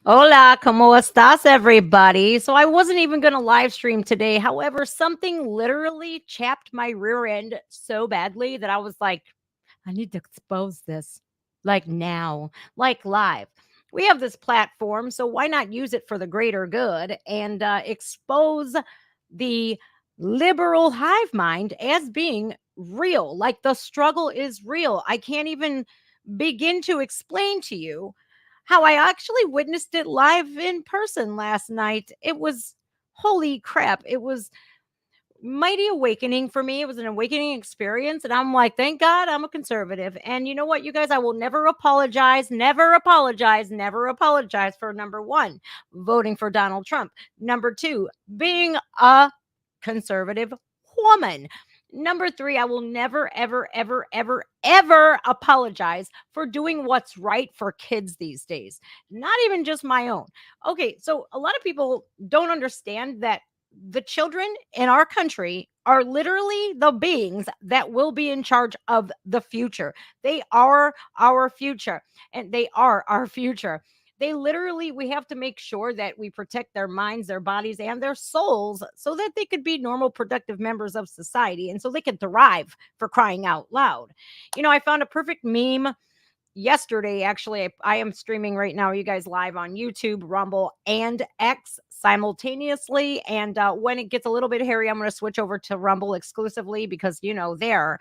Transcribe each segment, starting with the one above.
Hola, ¿cómo estás, everybody? So I wasn't even going to live stream today. However, something literally chapped my rear end so badly that I was like, I need to expose this like now, like live. We have this platform, so why not use it for the greater good and expose the liberal hive mind as being real? Like the struggle is real. I can't even begin to explain to you how I actually witnessed it live in person last night. It was holy crap. It was mighty awakening for me. It was an awakening experience. And I'm like, thank God I'm a conservative. And you know what, you guys, I will never apologize, never apologize, never apologize for number one, voting for Donald Trump. Number two, being a conservative woman. Number three, I will never, ever, ever, ever, ever apologize for doing what's right for kids these days. Not even just my own. Okay, so a lot of people don't understand that the children in our country are literally the beings that will be in charge of the future. They are our future, and they are our future. They literally, we have to make sure that we protect their minds, their bodies, and their souls so that they could be normal, productive members of society and so they can thrive, for crying out loud. I found a perfect meme yesterday. Actually, I am streaming right now, you guys, live on YouTube, Rumble, and X simultaneously. And when it gets a little bit hairy, I'm going to switch over to Rumble exclusively because, there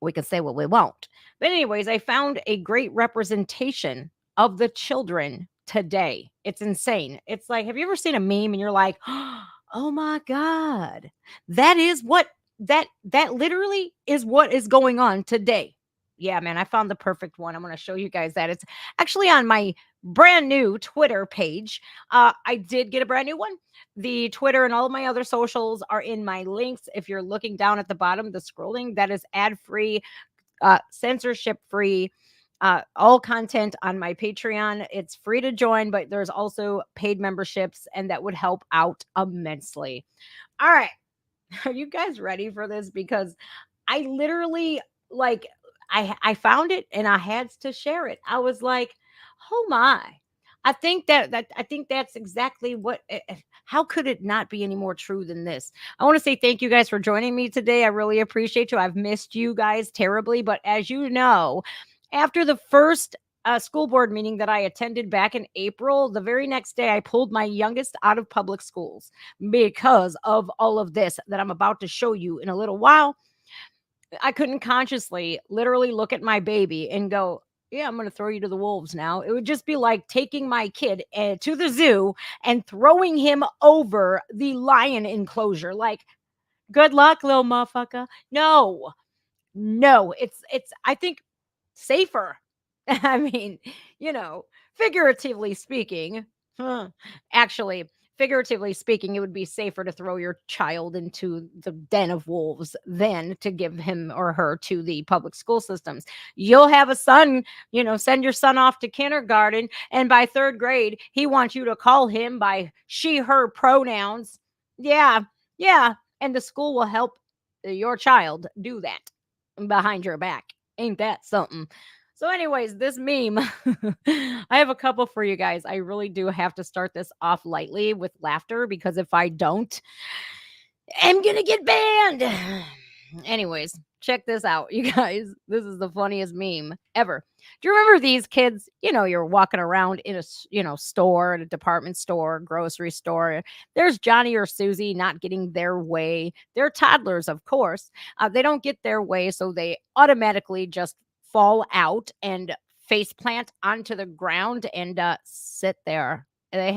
we can say what we want. But, anyways, I found a great representation of the children today. It's insane. It's like, have you ever seen a meme and you're like, oh my God, that is what that literally is what is going on today. Yeah, man, I found the perfect one. I'm going to show you guys that. It's actually on my brand new Twitter page. I did get a brand new one. The Twitter and all of my other socials are in my links. If you're looking down at the bottom, the scrolling, that is ad free, censorship free. All content on my Patreon. It's free to join, but there's also paid memberships, and that would help out immensely. All right. Are you guys ready for this? Because I literally, like, I found it and I had to share it. I was like, "Oh my." I think that's exactly what how could it not be any more true than this? I want to say thank you guys for joining me today. I really appreciate you. I've missed you guys terribly, but as you know, after the first school board meeting that I attended back in April, the very next day I pulled my youngest out of public schools because of all of this that I'm about to show you in a little while. I couldn't consciously literally look at my baby and go, yeah, I'm going to throw you to the wolves now. It would just be like taking my kid to the zoo and throwing him over the lion enclosure. Like, good luck, little motherfucker. No, no, it's I think safer. I mean, you know, figuratively speaking, huh, actually, figuratively speaking, it would be safer to throw your child into the den of wolves than to give him or her to the public school systems. You'll have a son, send your son off to kindergarten, and by third grade, he wants you to call him by she, her pronouns. Yeah, yeah. And the school will help your child do that behind your back. Ain't that something? So, anyways, this meme, I have a couple for you guys. I really do have to start this off lightly with laughter because if I don't, I'm gonna get banned. Anyways, check this out, you guys. This is the funniest meme ever. Do you remember these kids? You're walking around in a store, at a department store, grocery store. There's Johnny or Susie not getting their way. They're toddlers, of course. They don't get their way, so they automatically just fall out and face plant onto the ground and sit there. They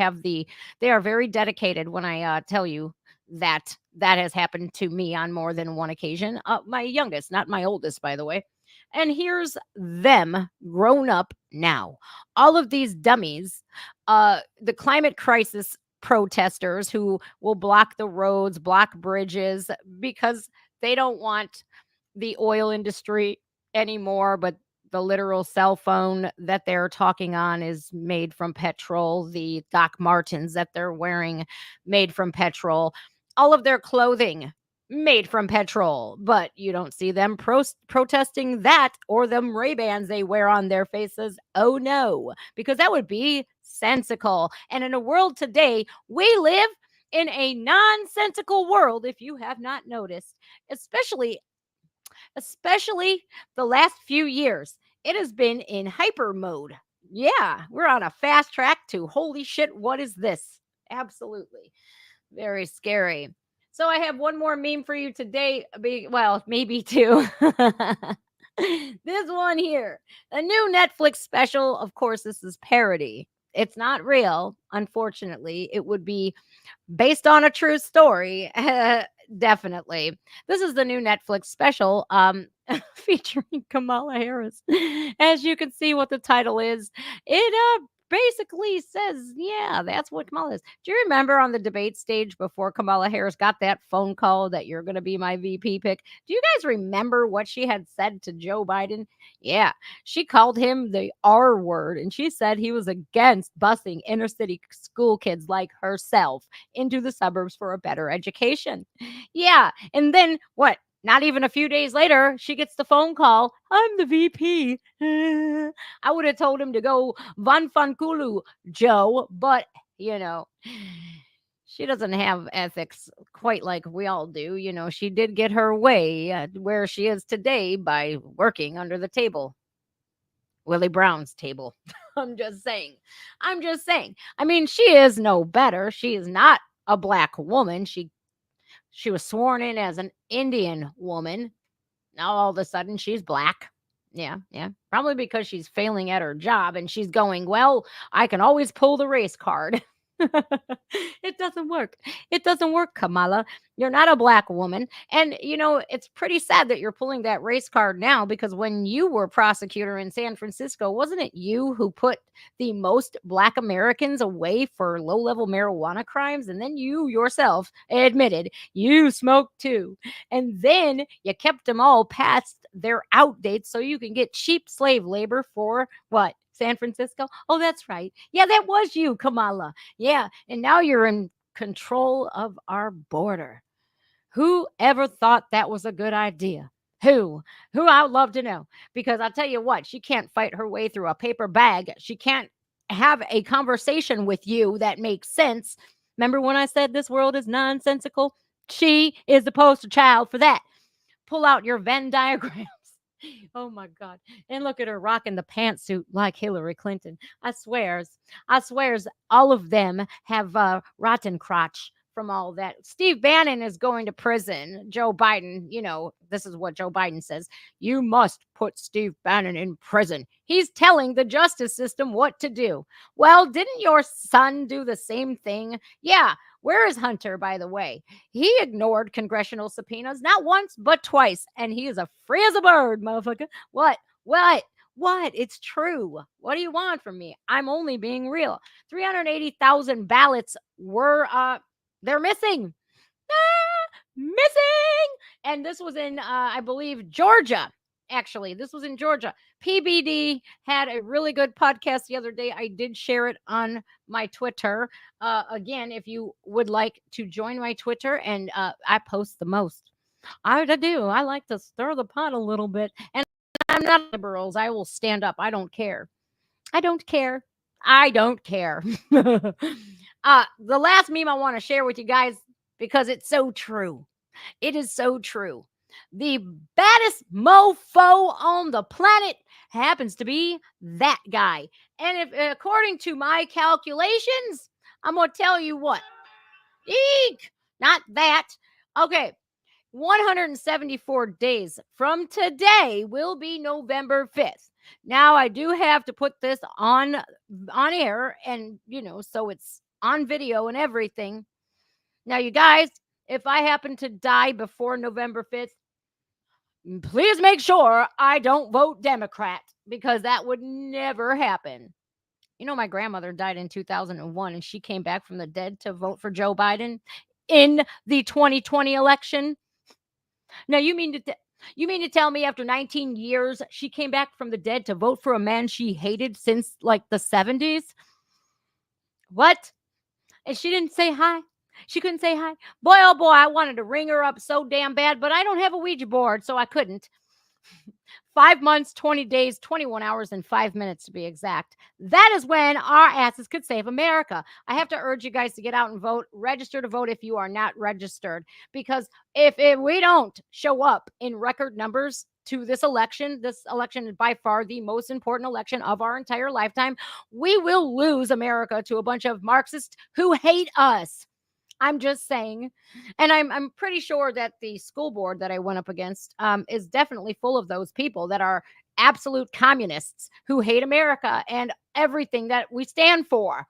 are very dedicated when I tell you that has happened to me on more than one occasion. My youngest, not my oldest, by the way. And here's them grown up now. All of these dummies, the climate crisis protesters who will block the roads, block bridges because they don't want the oil industry anymore, but the literal cell phone that they're talking on is made from petrol. The Doc Martens that they're wearing made from petrol. All of their clothing made from petrol, but you don't see them protesting that or them Ray-Bans they wear on their faces. Oh no, because that would be nonsensical. And in a world today, we live in a nonsensical world, if you have not noticed, especially the last few years. It has been in hyper mode. Yeah, we're on a fast track to holy shit, what is this? Absolutely. Very scary. So I have one more meme for you today. Well, maybe two. This one here, a new Netflix special. Of course, this is parody. It's not real, unfortunately. It would be based on a true story. Definitely. This is the new Netflix special featuring Kamala Harris. As you can see what the title is, it basically says, yeah, that's what Kamala is. Do you remember on the debate stage before Kamala Harris got that phone call that you're going to be my VP pick? Do you guys remember what she had said to Joe Biden? Yeah, she called him the R word, and she said he was against busing inner city school kids like herself into the suburbs for a better education. Yeah. And then what? Not even a few days later, she gets the phone call. I'm the VP. I would have told him to go Van Fankulu, Joe, but you know, she doesn't have ethics quite like we all do. She did get her way where she is today by working under the table. Willie Brown's table. I'm just saying. I'm just saying. I mean, she is no better. She is not a black woman. She was sworn in as an Indian woman. Now all of a sudden she's black. Yeah, yeah. Probably because she's failing at her job and she's going, well, I can always pull the race card. It doesn't work. It doesn't work, Kamala. You're not a black woman. And, it's pretty sad that you're pulling that race card now because when you were prosecutor in San Francisco, wasn't it you who put the most black Americans away for low level marijuana crimes? And then you yourself admitted you smoked too. And then you kept them all past their out dates so you can get cheap slave labor for what? San Francisco? Oh, that's right. Yeah, that was you, Kamala. Yeah. And now you're in control of our border. Who ever thought that was a good idea? Who? Who I would love to know. Because I'll tell you what, she can't fight her way through a paper bag. She can't have a conversation with you that makes sense. Remember when I said this world is nonsensical? She is the poster child for that. Pull out your Venn diagram. Oh my God. And look at her rocking the pantsuit like Hillary Clinton. I swears, all of them have rotten crotch from all that. Steve Bannon is going to prison. Joe Biden, this is what Joe Biden says. You must put Steve Bannon in prison. He's telling the justice system what to do. Well, didn't your son do the same thing? Yeah. Where is Hunter, by the way? He ignored congressional subpoenas not once, but twice. And he is a free as a bird, motherfucker. What? What? What? It's true. What do you want from me? I'm only being real. 380,000 ballots were, they're missing. Missing. And this was in, I believe, Georgia. Actually, this was in Georgia. PBD had a really good podcast the other day. I did share it on my Twitter. Again, if you would like to join my Twitter, and I post the most. I do. I like to stir the pot a little bit. And I'm not liberals. I will stand up. I don't care. I don't care. I don't care. The last meme I want to share with you guys because it's so true. It is so true. The baddest mofo on the planet happens to be that guy. And if according to my calculations, I'm going to tell you what. Eek! Not that. Okay. 174 days from today will be November 5th. Now I do have to put this on air and so it's on video and everything. Now you guys, if I happen to die before November 5th, please make sure I don't vote Democrat because that would never happen. My grandmother died in 2001 and she came back from the dead to vote for Joe Biden in the 2020 election. Now you mean to tell me after 19 years she came back from the dead to vote for a man she hated since like the 70s? What? And she didn't say hi. She couldn't say hi. Boy, oh boy, I wanted to ring her up so damn bad, but I don't have a Ouija board, so I couldn't. 5 months, 20 days, 21 hours, and 5 minutes to be exact. That is when our asses could save America. I have to urge you guys to get out and vote. Register to vote if you are not registered. Because if we don't show up in record numbers to this election is by far the most important election of our entire lifetime, we will lose America to a bunch of Marxists who hate us. I'm just saying. And I'm pretty sure that the school board that I went up against is definitely full of those people that are absolute communists who hate America and everything that we stand for.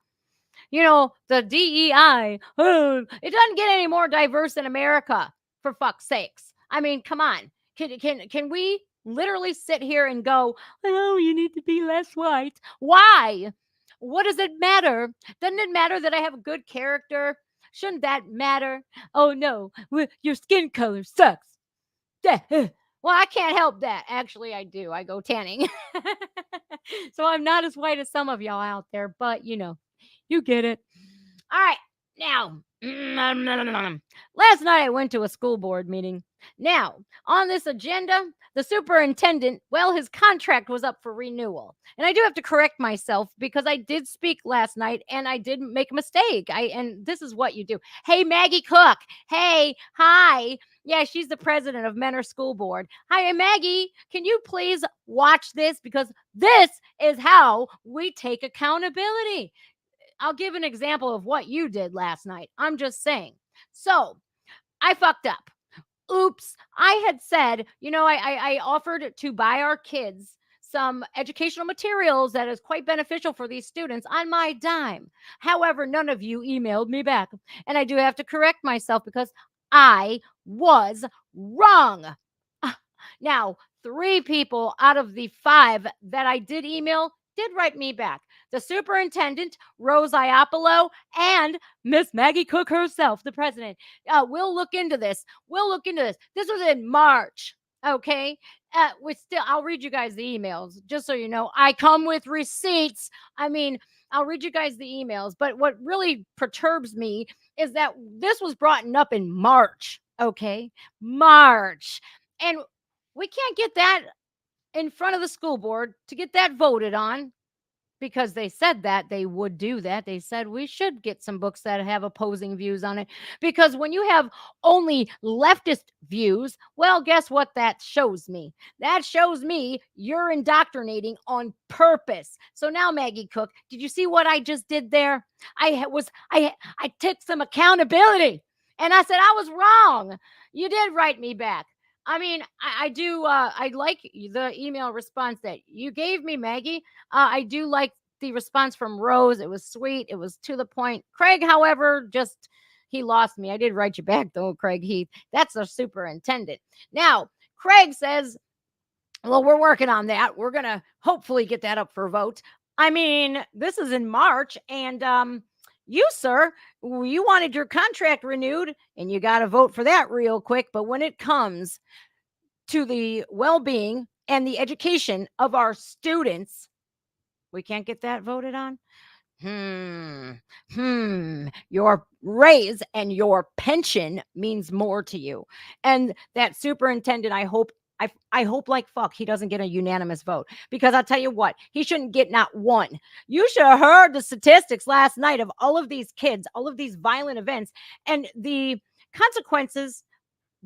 You know, the DEI, oh, it doesn't get any more diverse in America, for fuck's sakes. I mean, come on. Can we literally sit here and go, oh, you need to be less white? Why? What does it matter? Doesn't it matter that I have a good character? Shouldn't that matter? Oh no, your skin color sucks. Well, I can't help that. Actually, I do. I go tanning. So I'm not as white as some of y'all out there, but you get it. All right. Now, last night I went to a school board meeting. Now, on this agenda, the superintendent, well, his contract was up for renewal. And I do have to correct myself because I did speak last night and I did make a mistake. And this is what you do. Hey, Maggie Cook. Hey, hi. Yeah, she's the president of Menor School Board. Hi, Maggie. Can you please watch this? Because this is how we take accountability. I'll give an example of what you did last night. I'm just saying. So I fucked up. Oops. I had said, I offered to buy our kids some educational materials that is quite beneficial for these students on my dime. However, none of you emailed me back. And I do have to correct myself because I was wrong. Now, 3 people out of the 5 that I did email did write me back. The superintendent, Rose Iapolo, and Miss Maggie Cook herself, the president. We'll look into this. This was in March. Okay. I'll read you guys the emails just so you know. I come with receipts. I mean, I'll read you guys the emails. But what really perturbs me is that this was brought up in March. Okay. March. And we can't get that in front of the school board to get that voted on because they said that they would do that. They said we should get some books that have opposing views on it. Because when you have only leftist views, well, guess what that shows me? That shows me you're indoctrinating on purpose. So now, Maggie Cook, did you see what I just did there? I took some accountability and I said I was wrong. You did write me back. I mean, I do. I like the email response that you gave me, Maggie. I do like the response from Rose. It was sweet. It was to the point. Craig, however, just he lost me. I did write you back though, Craig Heath. That's the superintendent. Now, Craig says, well, we're working on that. We're gonna hopefully get that up for vote. I mean, this is in March, and you, sir, you wanted your contract renewed and you got to vote for that real quick. But when it comes to the well-being and the education of our students, we can't get that voted on. Your raise and your pension means more to you. And that superintendent, I hope like fuck he doesn't get a unanimous vote, because I'll tell you what, he shouldn't get not one. You should have heard the statistics last night of all of these kids, all of these violent events, and the consequences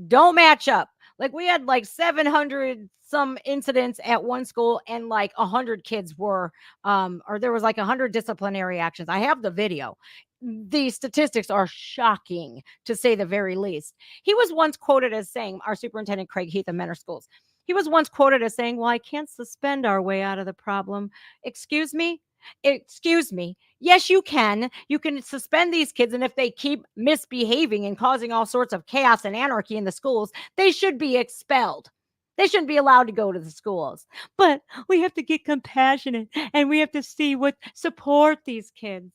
don't match up. Like we had like 700 some incidents at one school and like 100 kids were or there was like 100 disciplinary actions. I have the video. The statistics are shocking to say the very least. He was once quoted as saying, our superintendent Craig Heath of Menor Schools, he was once quoted as saying, well, I can't suspend our way out of the problem. Excuse me. Yes, you can. You can suspend these kids. And if they keep misbehaving and causing all sorts of chaos and anarchy in the schools, they should be expelled. They shouldn't be allowed to go to the schools. But we have to get compassionate and we have to see what support these kids.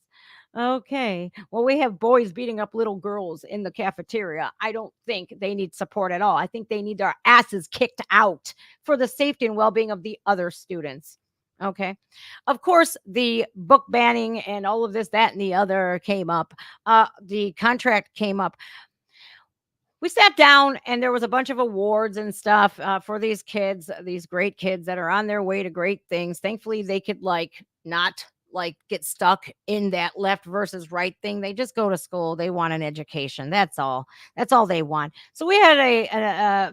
Okay. Well, we have boys beating up little girls in the cafeteria. I don't think they need support at all. I think they need their asses kicked out for the safety and well-being of the other students. Okay. Of course, the book banning and all of this, that, and the other came up. The contract came up. we sat down and there was a bunch of awards and stuff for these kids, these great kids that are on their way to great things. Thankfully, they could like not like get stuck in that left versus right thing. They just go to school. They want an education. That's all. That's all they want. So we had a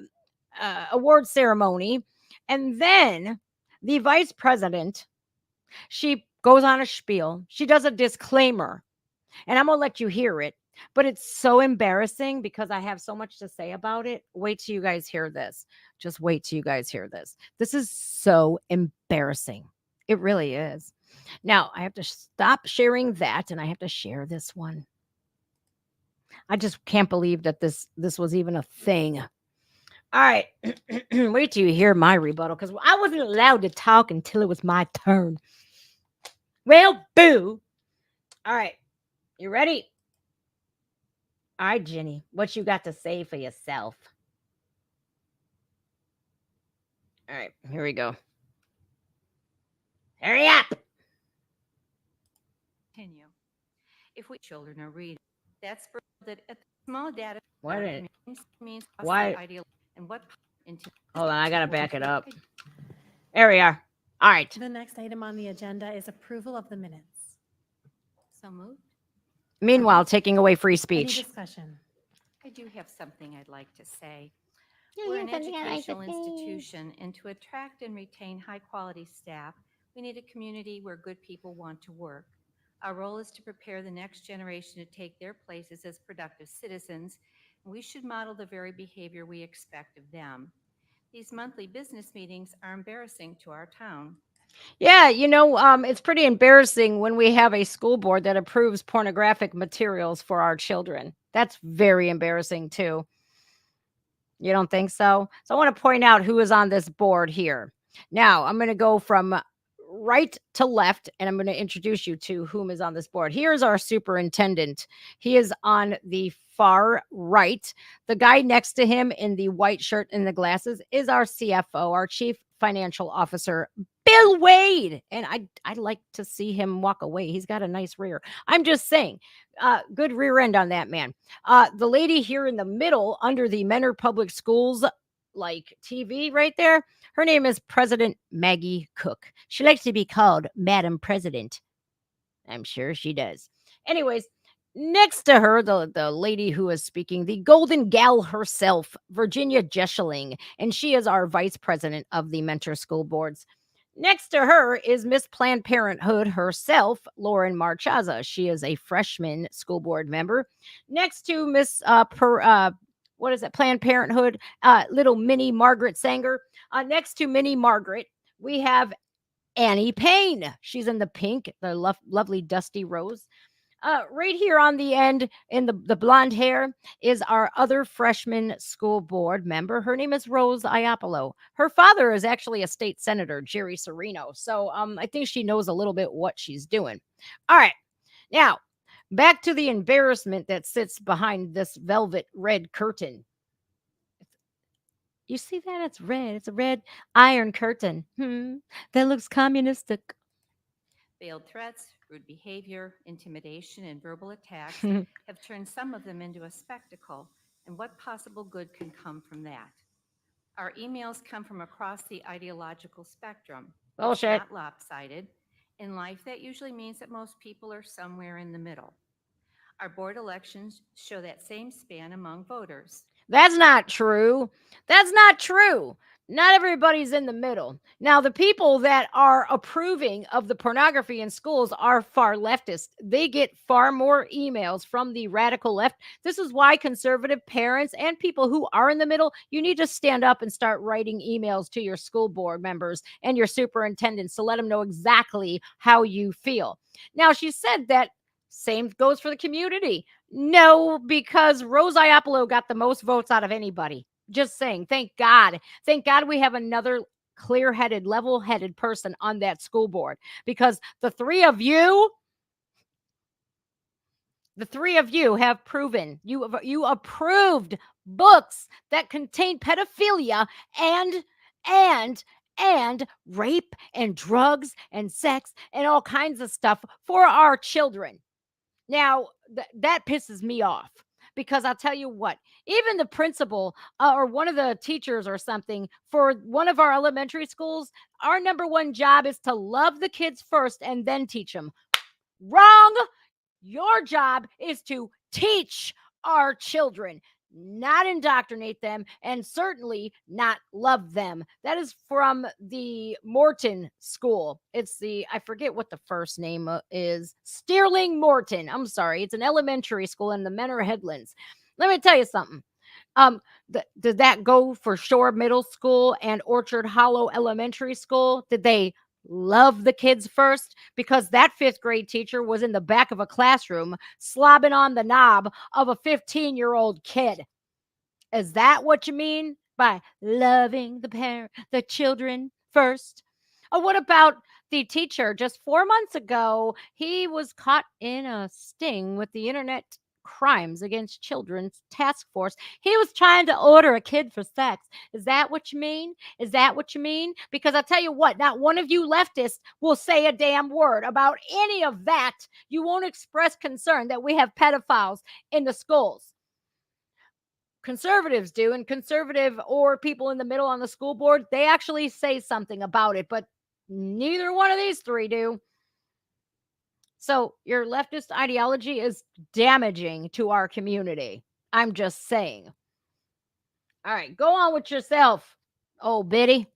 award ceremony, and then the vice president, she goes on a spiel. She does a disclaimer, and I'm gonna let you hear it. But it's so embarrassing because I have so much to say about it. Wait till you guys hear this. Just wait till you guys hear this. This is so embarrassing. It really is. Now, I have to stop sharing that and I have to share this one. I just can't believe that this was even a thing. All right. Wait till you hear my rebuttal because I wasn't allowed to talk until it was my turn. Well, boo. All right. You ready? All right, Jenny, what you got to say for yourself? All right, here we go. Hurry up. Continue. If we children are reading, that's for that at small data What means why? ideal and what into Hold on, I gotta back it up. There we are. All right. The next item on the agenda is approval of the minutes. so moved. Meanwhile, taking away free Any speech. discussion? I do have something I'd like to say. Yeah, We're you an have something I'd like to educational say. institution, and to attract and retain high quality staff, we need a community where good people want to work. Our role is to prepare the next generation to take their places as productive citizens, and we should model the very behavior we expect of them. These monthly business meetings are embarrassing to our town. Yeah, it's pretty embarrassing when we have a school board that approves pornographic materials for our children. That's very embarrassing too. You don't think so? So I want to point out who is on this board here. Now, I'm going to go from right to left and I'm going to introduce you to whom is on this board. Here's our superintendent. He is on the far right. The guy next to him in the white shirt and the glasses is our CFO, our chief financial officer, Bill Wade. And I'd like to see him walk away. He's got a nice rear. I'm just saying, good rear end on that man. The lady here in the middle under the Menor Public Schools like TV right there, her name is President Maggie Cook. She likes to be called Madam President. I'm sure she does. Anyways, next to her, the lady who is speaking, the golden gal herself, Virginia Jescheling, and she is our vice president of the Mentor School Boards. Next to her is Miss Planned Parenthood herself, Lauren Marchaza. She is a freshman school board member. Next to Miss what is it, Planned Parenthood, little mini Margaret Sanger. Next to mini Margaret, we have Annie Payne. She's in the pink, the lovely dusty rose. Right here on the end in the blonde hair is our other freshman school board member. Her name is Rose Iapolo. Her father is actually a state senator, Jerry Serino. So I think she knows a little bit what she's doing. All right. Now, back to the embarrassment that sits behind this velvet red curtain. You see that? It's red. It's a red iron curtain. That looks communistic. Veiled threats, rude behavior, intimidation, and verbal attacks have turned some of them into a spectacle. And what possible good can come from that? Our emails come from across the ideological spectrum. Bullshit. It's not lopsided. In life, that usually means that most people are somewhere in the middle. Our board elections show that same span among voters. That's not true. That's not true. Not everybody's in the middle. Now, the people that are approving of the pornography in schools are far leftist. They get far more emails from the radical left. This is why conservative parents and people who are in the middle, you need to stand up and start writing emails to your school board members and your superintendents to let them know exactly how you feel. Now, she said that same goes for the community. No, because Rose Iapolo got the most votes out of anybody. Just saying. Thank God. Thank God we have another clear-headed, level-headed person on that school board because the three of you have proven you approved books that contain pedophilia and rape and drugs and sex and all kinds of stuff for our children. Now, that pisses me off because I'll tell you what, even the principal or one of the teachers or something for one of our elementary schools, our number one job is to love the kids first and then teach them. Wrong. Your job is to teach our children, not indoctrinate them, and certainly not love them. That is from the Morton School. It's I forget what the first name is. Sterling Morton. I'm sorry. It's an elementary school in the Menor Headlands. Let me tell you something. Um, did that go for Shore Middle School and Orchard Hollow Elementary School? Did they love the kids first? Because that fifth grade teacher was in the back of a classroom slobbing on the knob of a 15-year-old kid. Is that what you mean by loving the children first? Or what about the teacher just 4 months ago? He was caught in a sting with the Internet Crimes Against Children's Task Force. He was trying to order a kid for sex. Is that what you mean? Is that what you mean? Because I'll tell you what, not one of you leftists will say a damn word about any of that. You won't express concern that we have pedophiles in the schools. Conservatives do, and conservative or people in the middle on the school board, they actually say something about it, but neither one of these three do. So your leftist ideology is damaging to our community. I'm just saying. All right, go on with yourself, old biddy.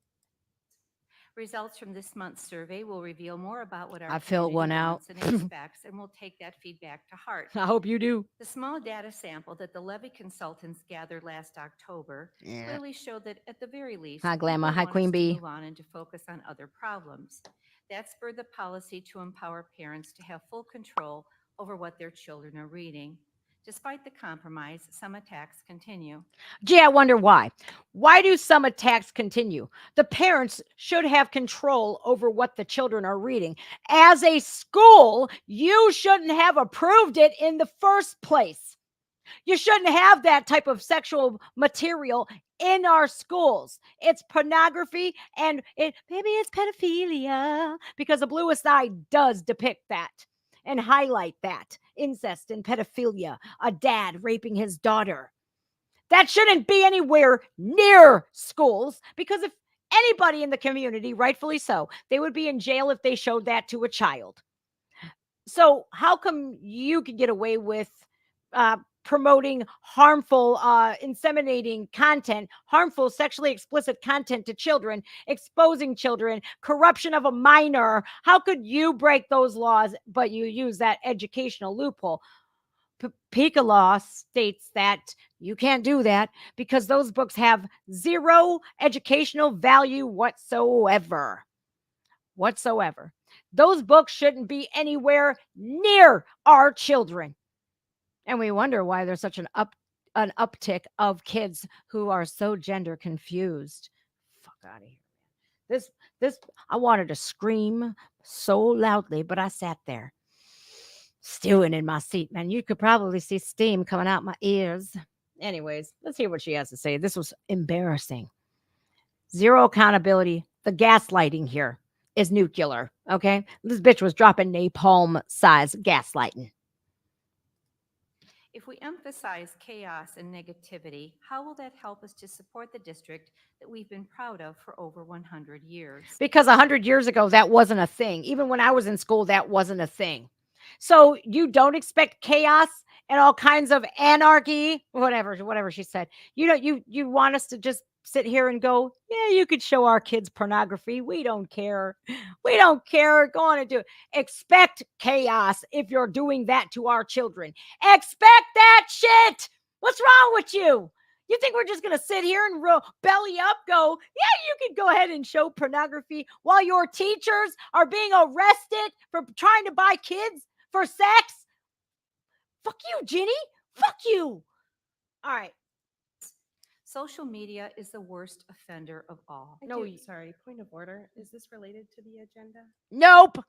Results from this month's survey will reveal more about what our I filled community one out. wants and expects, and we'll take that feedback to heart. I hope you do. The small data sample that the Levy consultants gathered last October clearly showed that, at the very least, Hi, Glamour. people Hi, want Queen us Bee. to move on and to focus on other problems. That spurred the policy to empower parents to have full control over what their children are reading. Despite the compromise, some attacks continue. Gee, I wonder why. Why do some attacks continue? The parents should have control over what the children are reading. As a school, you shouldn't have approved it in the first place. You shouldn't have that type of sexual material in our schools. It's pornography and maybe it's pedophilia, because The Bluest Eye does depict that and highlight that incest and pedophilia, a dad raping his daughter. That shouldn't be anywhere near schools, because if anybody in the community, rightfully so, they would be in jail if they showed that to a child. So how come you can get away with promoting harmful, inseminating content, harmful, sexually explicit content to children, exposing children, corruption of a minor? How could you break those laws, but you use that educational loophole? PICA law states that you can't do that because those books have zero educational value whatsoever. Those books shouldn't be anywhere near our children. And we wonder why there's such an uptick of kids who are so gender confused. Fuck out of here. This I wanted to scream so loudly, but I sat there stewing in my seat, man. You could probably see steam coming out my ears. Anyways, let's hear what she has to say. This was embarrassing. Zero accountability. The gaslighting here is nuclear. Okay. This bitch was dropping napalm size gaslighting. If we emphasize chaos and negativity, how will that help us to support the district that we've been proud of for over 100 years? Because 100 years ago, that wasn't a thing. Even when I was in school, that wasn't a thing. So you don't expect chaos and all kinds of anarchy, whatever she said. You want us to just sit here and go, yeah, you could show our kids pornography. We don't care. We don't care. Go on and do it. Expect chaos if you're doing that to our children. Expect that shit. What's wrong with you? You think we're just going to sit here and belly up, go, yeah, you can go ahead and show pornography while your teachers are being arrested for trying to buy kids for sex? Fuck you, Ginny. Fuck you. All right. Social media is the worst offender of all. Sorry, point of order. Is this related to the agenda? Nope.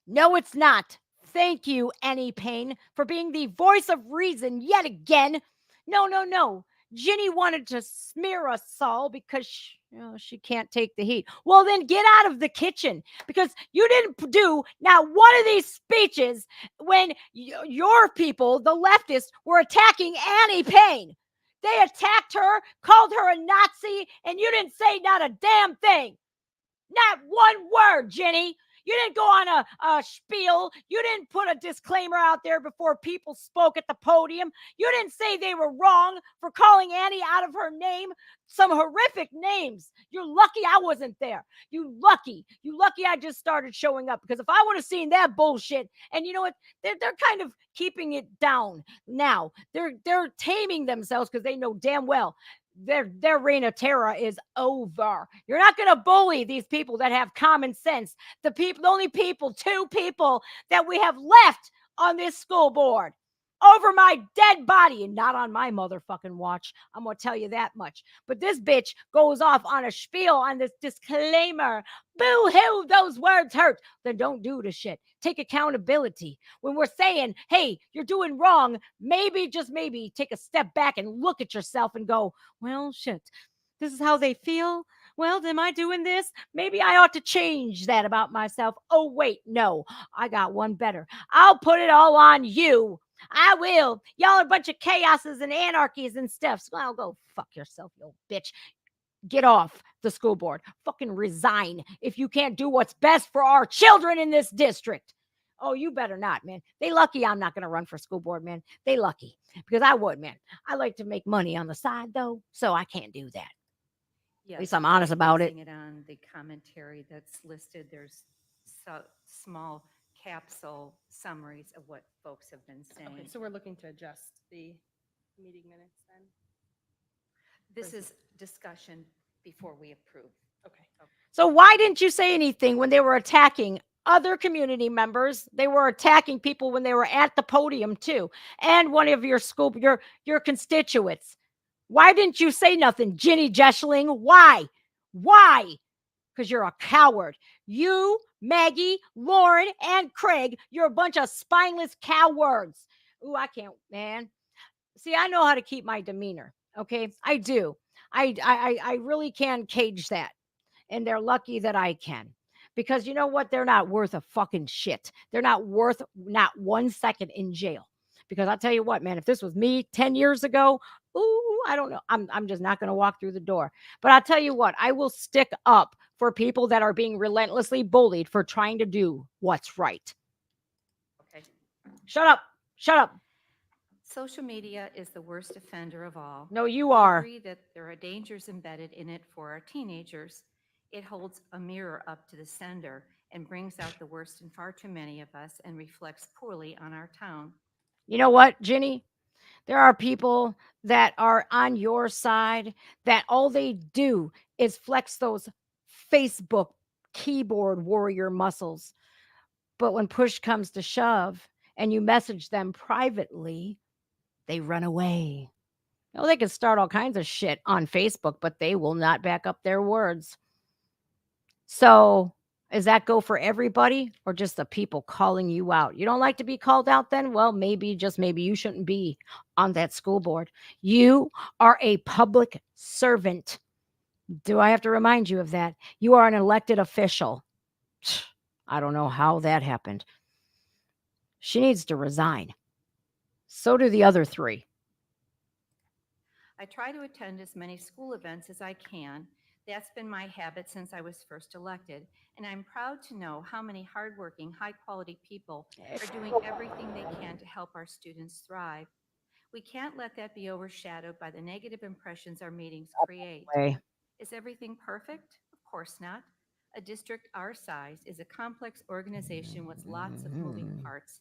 No, it's not. Thank you, Annie Payne, for being the voice of reason yet again. No. Ginny wanted to smear us all because she can't take the heat. Well, then get out of the kitchen, because you didn't do now one of these speeches when your people, the leftists, were attacking Annie Payne. They attacked her, called her a Nazi, and you didn't say not a damn thing. Not one word, Jenny. You didn't go on a spiel. You didn't put a disclaimer out there before people spoke at the podium. You didn't say they were wrong for calling Annie out of her name. Some horrific names. You're lucky I wasn't there. You lucky I just started showing up, because if I would have seen that bullshit, and you know what, they're kind of keeping it down now. They're taming themselves because they know damn well their reign of terror is over. You're not going to bully these people that have common sense. The only people, two people that we have left on this school board, over my dead body, and not on my motherfucking watch. I'm going to tell you that much. But this bitch goes off on a spiel on this disclaimer. Boo-hoo, those words hurt. Then don't do the shit. Take accountability. When we're saying, hey, you're doing wrong, maybe, just maybe, take a step back and look at yourself and go, well, shit, this is how they feel. Well, am I doing this? Maybe I ought to change that about myself. Oh, wait, no, I got one better. I'll put it all on you. I will. Y'all are a bunch of chaoses and anarchies and stuff. So I'll go fuck yourself, you old bitch. Get off the school board. Fucking resign if you can't do what's best for our children in this district. Oh, you better not, man. They lucky I'm not going to run for school board, man. They lucky, because I would, man. I like to make money on the side, though, so I can't do that. Yes, least I'm honest about it. basing it on the commentary that's listed. There's small capsule summaries of what folks have been saying. Okay, so we're looking to adjust the meeting minutes then? This is discussion before we approve. Okay. So why didn't you say anything when they were attacking other community members? They were attacking people when they were at the podium too, and one of your school, your constituents. Why didn't you say nothing, Ginny Jeschling? Why? Why? Because you're a coward. You, Maggie, Lauren, and Craig, you're a bunch of spineless cowards. Ooh, I can't, man. See, I know how to keep my demeanor. Okay, I do. I really can cage that, and they're lucky that I can. Because you know what? They're not worth a fucking shit. They're not worth not 1 second in jail. Because I'll tell you what, man, if this was me 10 years ago, ooh, I don't know. I'm just not going to walk through the door. But I'll tell you what, I will stick up for people that are being relentlessly bullied for trying to do what's right. Okay. Shut up. Shut up. Social media is the worst offender of all. No, you We are. agree that there are dangers embedded in it for our teenagers. It holds a mirror up to the sender and brings out the worst in far too many of us and reflects poorly on our town. You know what, Ginny? There are people that are on your side that all they do is flex those Facebook keyboard warrior muscles. But when push comes to shove and you message them privately, they run away. You know, they can start all kinds of shit on Facebook, but they will not back up their words. So, does that go for everybody or just the people calling you out? You don't like to be called out then? Well, maybe, just maybe, you shouldn't be on that school board. You are a public servant. Do I have to remind you of that? You are an elected official. I don't know how that happened. She needs to resign. So do the other three. I try to attend as many school events as I can. That's been my habit since I was first elected, and I'm proud to know how many hardworking, high-quality people are doing everything they can to help our students thrive. We can't let that be overshadowed by the negative impressions our meetings create. Way. Is everything perfect? Of course not. A district our size is a complex organization with lots of moving parts,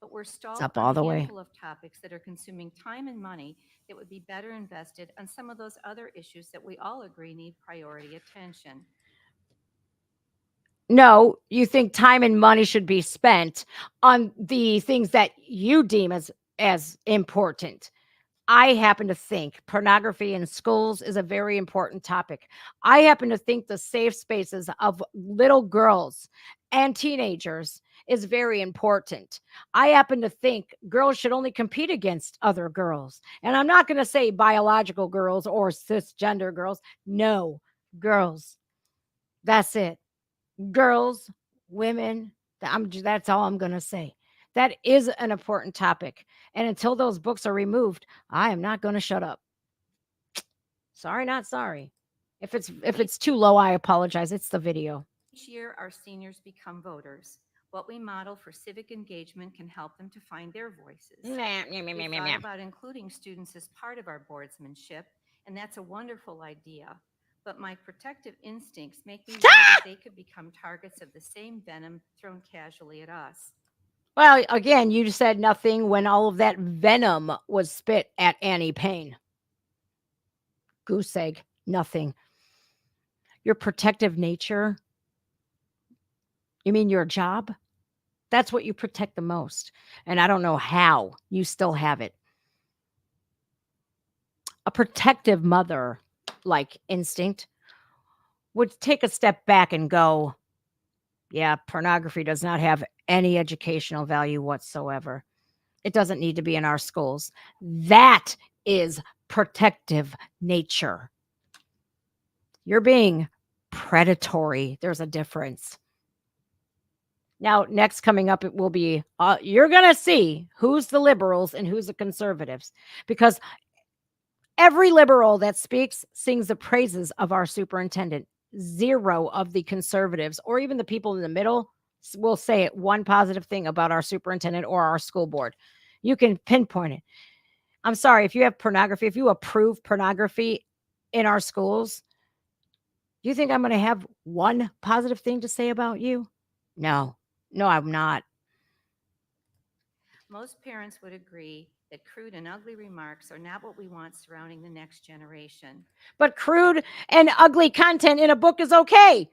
but we're stalled up all on the a way. handful of topics that are consuming time and money that would be better invested on some of those other issues that we all agree need priority attention. No, you think time and money should be spent on the things that you deem as important. I happen to think pornography in schools is a very important topic. I happen to think the safe spaces of little girls and teenagers is very important. I happen to think girls should only compete against other girls. And I'm not going to say biological girls or cisgender girls. No, girls. That's it. Girls, women. That's all I'm going to say. That is an important topic. And until those books are removed, I am not going to shut up. Sorry, not sorry. If it's too low, I apologize. It's the video. Each year, our seniors become voters. What we model for civic engagement can help them to find their voices. We thought about including students as part of our boardsmanship, and that's a wonderful idea. But my protective instincts make me worry that they could become targets of the same venom thrown casually at us. Well, again, you said nothing when all of that venom was spit at Annie Payne. Goose egg, nothing. Your protective nature, you mean your job? That's what you protect the most. And I don't know how you still have it. A protective mother like instinct would take a step back and go, yeah, pornography does not have any educational value whatsoever. It doesn't need to be in our schools. That is protective nature. You're being predatory. There's a difference. Now, next coming up, it will be you're going to see who's the liberals and who's the conservatives, because every liberal that speaks sings the praises of our superintendent. Zero of the conservatives or even the people in the middle will say one positive thing about our superintendent or our school board. You can pinpoint it. I'm sorry, if you have pornography, if you approve pornography in our schools, do you think I'm going to have one positive thing to say about you? No, I'm not. Most parents would agree that crude and ugly remarks are not what we want surrounding the next generation. But crude and ugly content in a book is okay.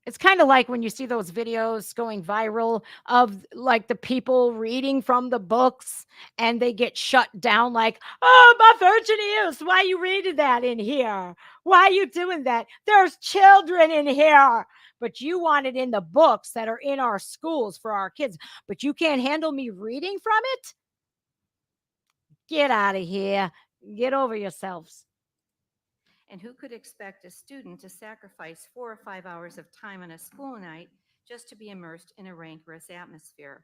It's kind of like when you see those videos going viral of like the people reading from the books and they get shut down like, oh, my virgin ears, why are you reading that in here? Why are you doing that? There's children in here. But you want it in the books that are in our schools for our kids. But you can't handle me reading from it? Get out of here. Get over yourselves. And who could expect a student to sacrifice 4 or 5 hours of time on a school night just to be immersed in a rancorous atmosphere?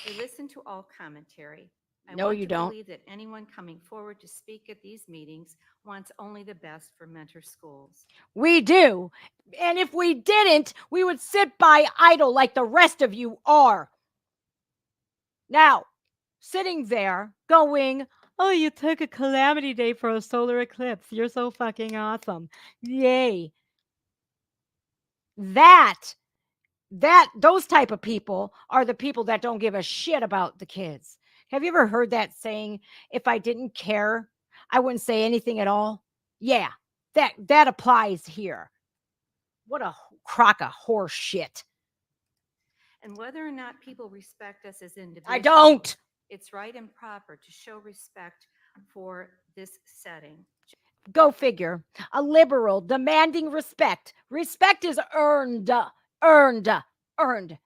We listen to all commentary. I No, want you to don't. believe that anyone coming forward to speak at these meetings wants only the best for mentor schools. We do. And if we didn't, we would sit by idle like the rest of you are. Now, sitting there going, oh, you took a calamity day for a solar eclipse. You're so fucking awesome. Yay. Those type of people are the people that don't give a shit about the kids. Have you ever heard that saying, if I didn't care, I wouldn't say anything at all? Yeah, that applies here. What a crock of horse shit. And whether or not people respect us as individuals, I don't. it's right and proper to show respect for this setting. Go figure. A liberal demanding respect. Respect is earned, earned.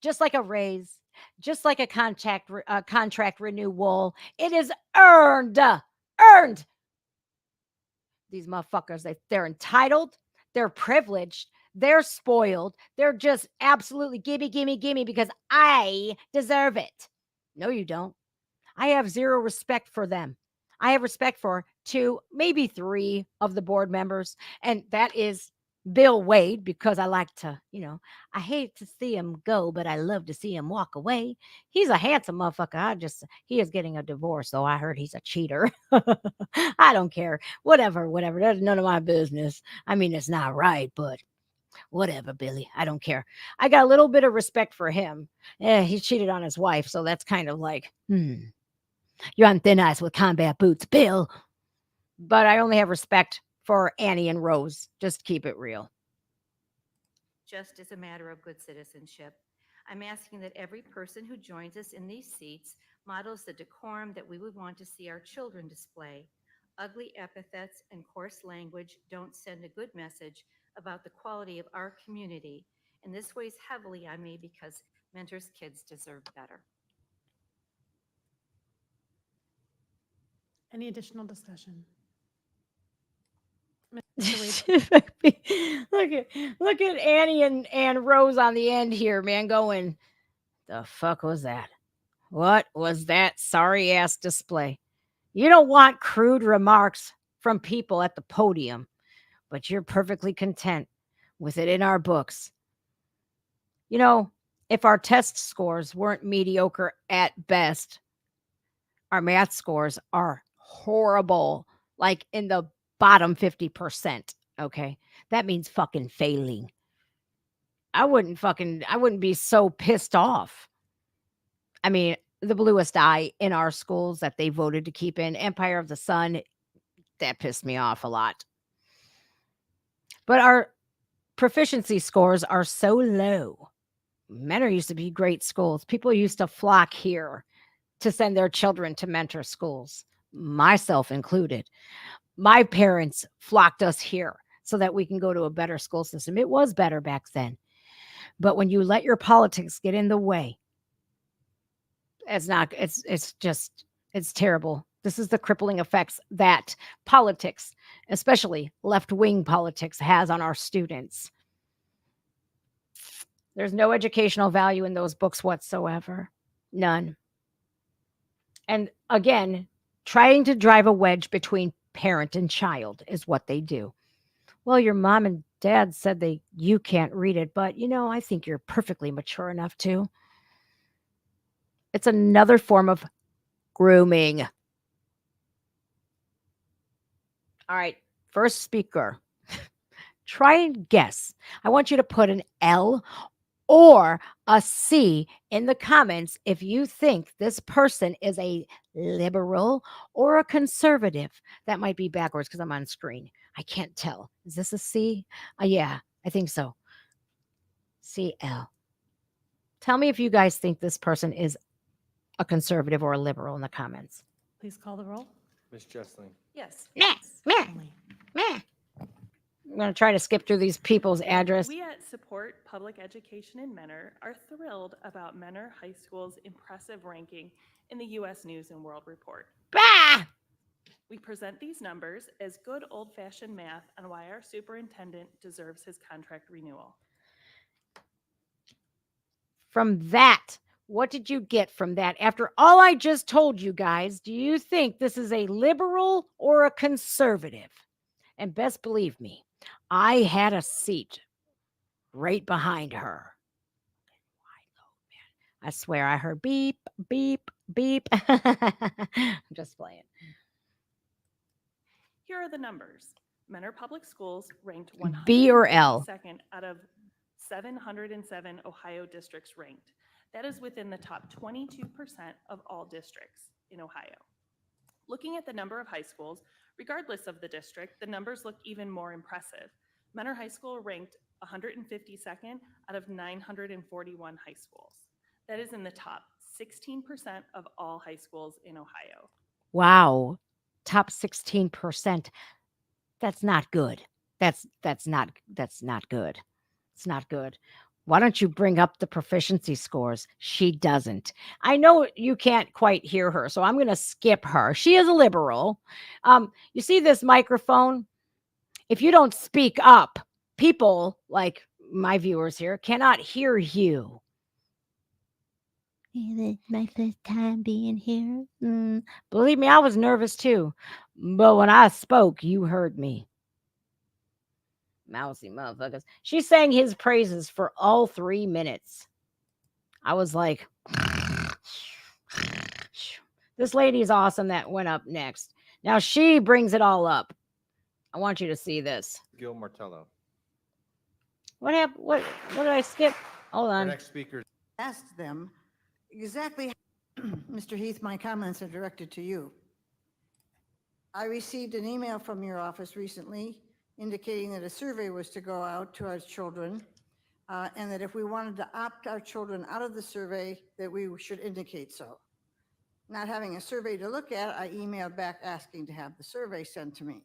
Just like a raise, just like a contract renewal. It is earned, earned. These motherfuckers, they're entitled, they're privileged, they're spoiled, they're just absolutely gimme because I deserve it. No, you don't. I have zero respect for them. I have respect for 2, maybe 3 of the board members, and that is Bill Wade, because I like to, I hate to see him go, but I love to see him walk away. He's a handsome motherfucker. He is getting a divorce, though. I heard he's a cheater. I don't care. Whatever. That's none of my business. I mean, it's not right, but whatever, Billy. I don't care. I got a little bit of respect for him. He cheated on his wife, so that's kind of like, you're on thin ice with combat boots, Bill. But I only have respect for Annie and Rose. Just keep it real. Just as a matter of good citizenship, I'm asking that every person who joins us in these seats models the decorum that we would want to see our children display. Ugly epithets and coarse language don't send a good message about the quality of our community, and this weighs heavily on me because mentors' kids deserve better. Any additional discussion? Mr. Wade, look at Annie and Rose on the end here, man, going, the fuck was that? What was that sorry ass display? You don't want crude remarks from people at the podium, but you're perfectly content with it in our books. You know, if our test scores weren't mediocre at best, our math scores are horrible, like in the bottom 50%. Okay. That means fucking failing. I wouldn't be so pissed off. I mean, the bluest eye in our schools that they voted to keep in Empire of the Sun, that pissed me off a lot. But our proficiency scores are so low. Mentor used to be great schools. People used to flock here to send their children to mentor schools, myself included. My parents flocked us here so that we can go to a better school system. It was better back then. But when you let your politics get in the way, it's terrible. This is the crippling effects that politics, especially left-wing politics, has on our students. There's no educational value in those books whatsoever. None. And again, trying to drive a wedge between parent and child is what they do. Well, your mom and dad said you can't read it, but I think you're perfectly mature enough to. It's another form of grooming. All right, first speaker. Try and guess. I want you to put an L or a C in the comments if you think this person is a liberal or a conservative. That might be backwards because I'm on screen. I can't tell. Is this a C? Yeah, I think so. CL. Tell me if you guys think this person is a conservative or a liberal in the comments. please call the roll. Ms. Jessling. Yes. Meh, meh, Only. meh. I'm going to try to skip through these people's address. We at Support Public Education in Mentor are thrilled about Mentor High School's impressive ranking in the U.S. News and World Report. Bah! We present these numbers as good old-fashioned math on why our superintendent deserves his contract renewal. From that, what did you get from that? After all I just told you guys, do you think this is a liberal or a conservative? And best believe me, I had a seat right behind her. I swear I heard beep, beep, beep. I'm just playing. Here are the numbers. Mentor Public Schools ranked B or L? 152nd out of 707 Ohio districts ranked. That is within the top 22% of all districts in Ohio. Looking at the number of high schools, regardless of the district, the numbers look even more impressive. Mentor High School ranked 152nd out of 941 high schools. That is in the top 16% of all high schools in Ohio. Wow. Top 16%. That's not good. That's not good. It's not good. Why don't you bring up the proficiency scores? She doesn't. I know you can't quite hear her, so I'm going to skip her. She is a liberal. You see this microphone? If you don't speak up, people like my viewers here cannot hear you. It's my first time being here. Believe me, I was nervous too. But when I spoke, you heard me. Mousy motherfuckers. She sang his praises for all 3 minutes. I was like, this lady is awesome that went up next. Now she brings it all up. I want you to see this. Gil Martello. What happened? What did I skip? Hold Our on. next speaker. Asked them exactly, Mr. Heath, my comments are directed to you. I received an email from your office recently indicating that a survey was to go out to our children, and that if we wanted to opt our children out of the survey, that we should indicate so. Not having a survey to look at, I emailed back asking to have the survey sent to me.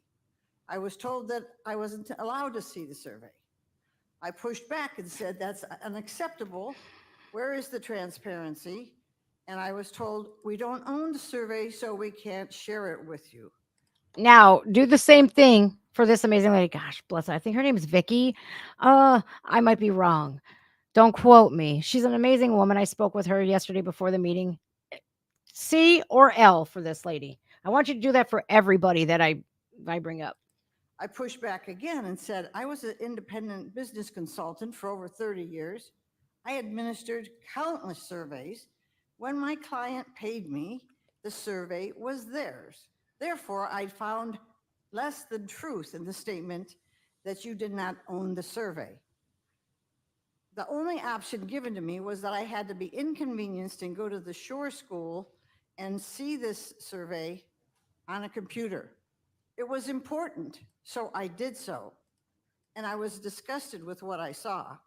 I was told that I wasn't allowed to see the survey. I pushed back and said, that's unacceptable. Where is the transparency? And I was told, we don't own the survey, so we can't share it with you. Now, do the same thing for this amazing lady. Gosh, bless her. I think her name is Vicky. I might be wrong. Don't quote me. She's an amazing woman. I spoke with her yesterday before the meeting. C or L for this lady. I want you to do that for everybody that I bring up. I pushed back again and said, I was an independent business consultant for over 30 years. I administered countless surveys. When my client paid me, the survey was theirs. Therefore, I found less than truth in the statement that you did not own the survey. The only option given to me was that I had to be inconvenienced and go to the shore school and see this survey on a computer. It was important, so I did so. And I was disgusted with what I saw.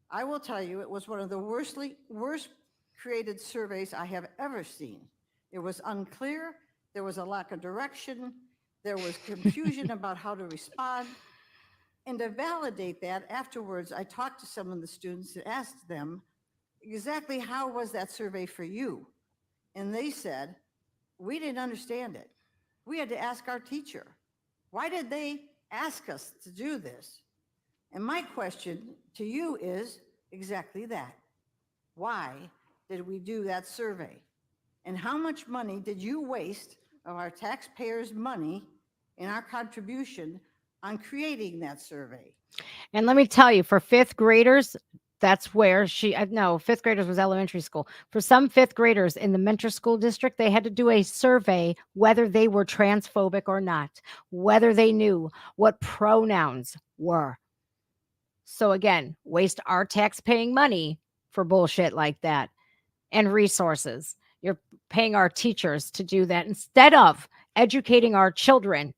I will tell you, it was one of the worst created surveys I have ever seen. It was unclear, there was a lack of direction, there was confusion about how to respond. And to validate that, afterwards, I talked to some of the students and asked them, exactly how was that survey for you? And they said, we didn't understand it. We had to ask our teacher. Why did they ask us to do this? And my question to you is exactly that. Why did we do that survey? And how much money did you waste of our taxpayers' money in our contribution on creating that survey? And let me tell you, for fifth graders, that's where no, fifth graders was elementary school. For some fifth graders in the Mentor School District, they had to do a survey whether they were transphobic or not, whether they knew what pronouns were. So again, waste our tax-paying money for bullshit like that and resources. You're paying our teachers to do that instead of educating our children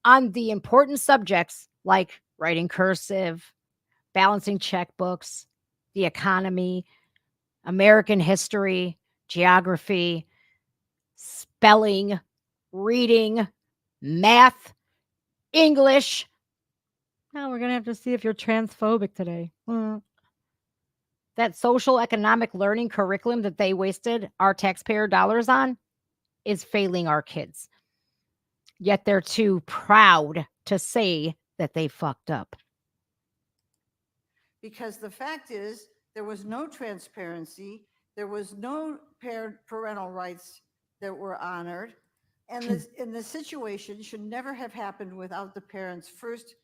on the important subjects like writing cursive, balancing checkbooks, the economy, American history, geography, spelling, reading, math, English. Now we're going to have to see if you're transphobic today. That social economic learning curriculum that they wasted our taxpayer dollars on is failing our kids. Yet they're too proud to say that they fucked up. Because the fact is, there was no transparency, there was no parental rights that were honored, and the situation should never have happened without the parents first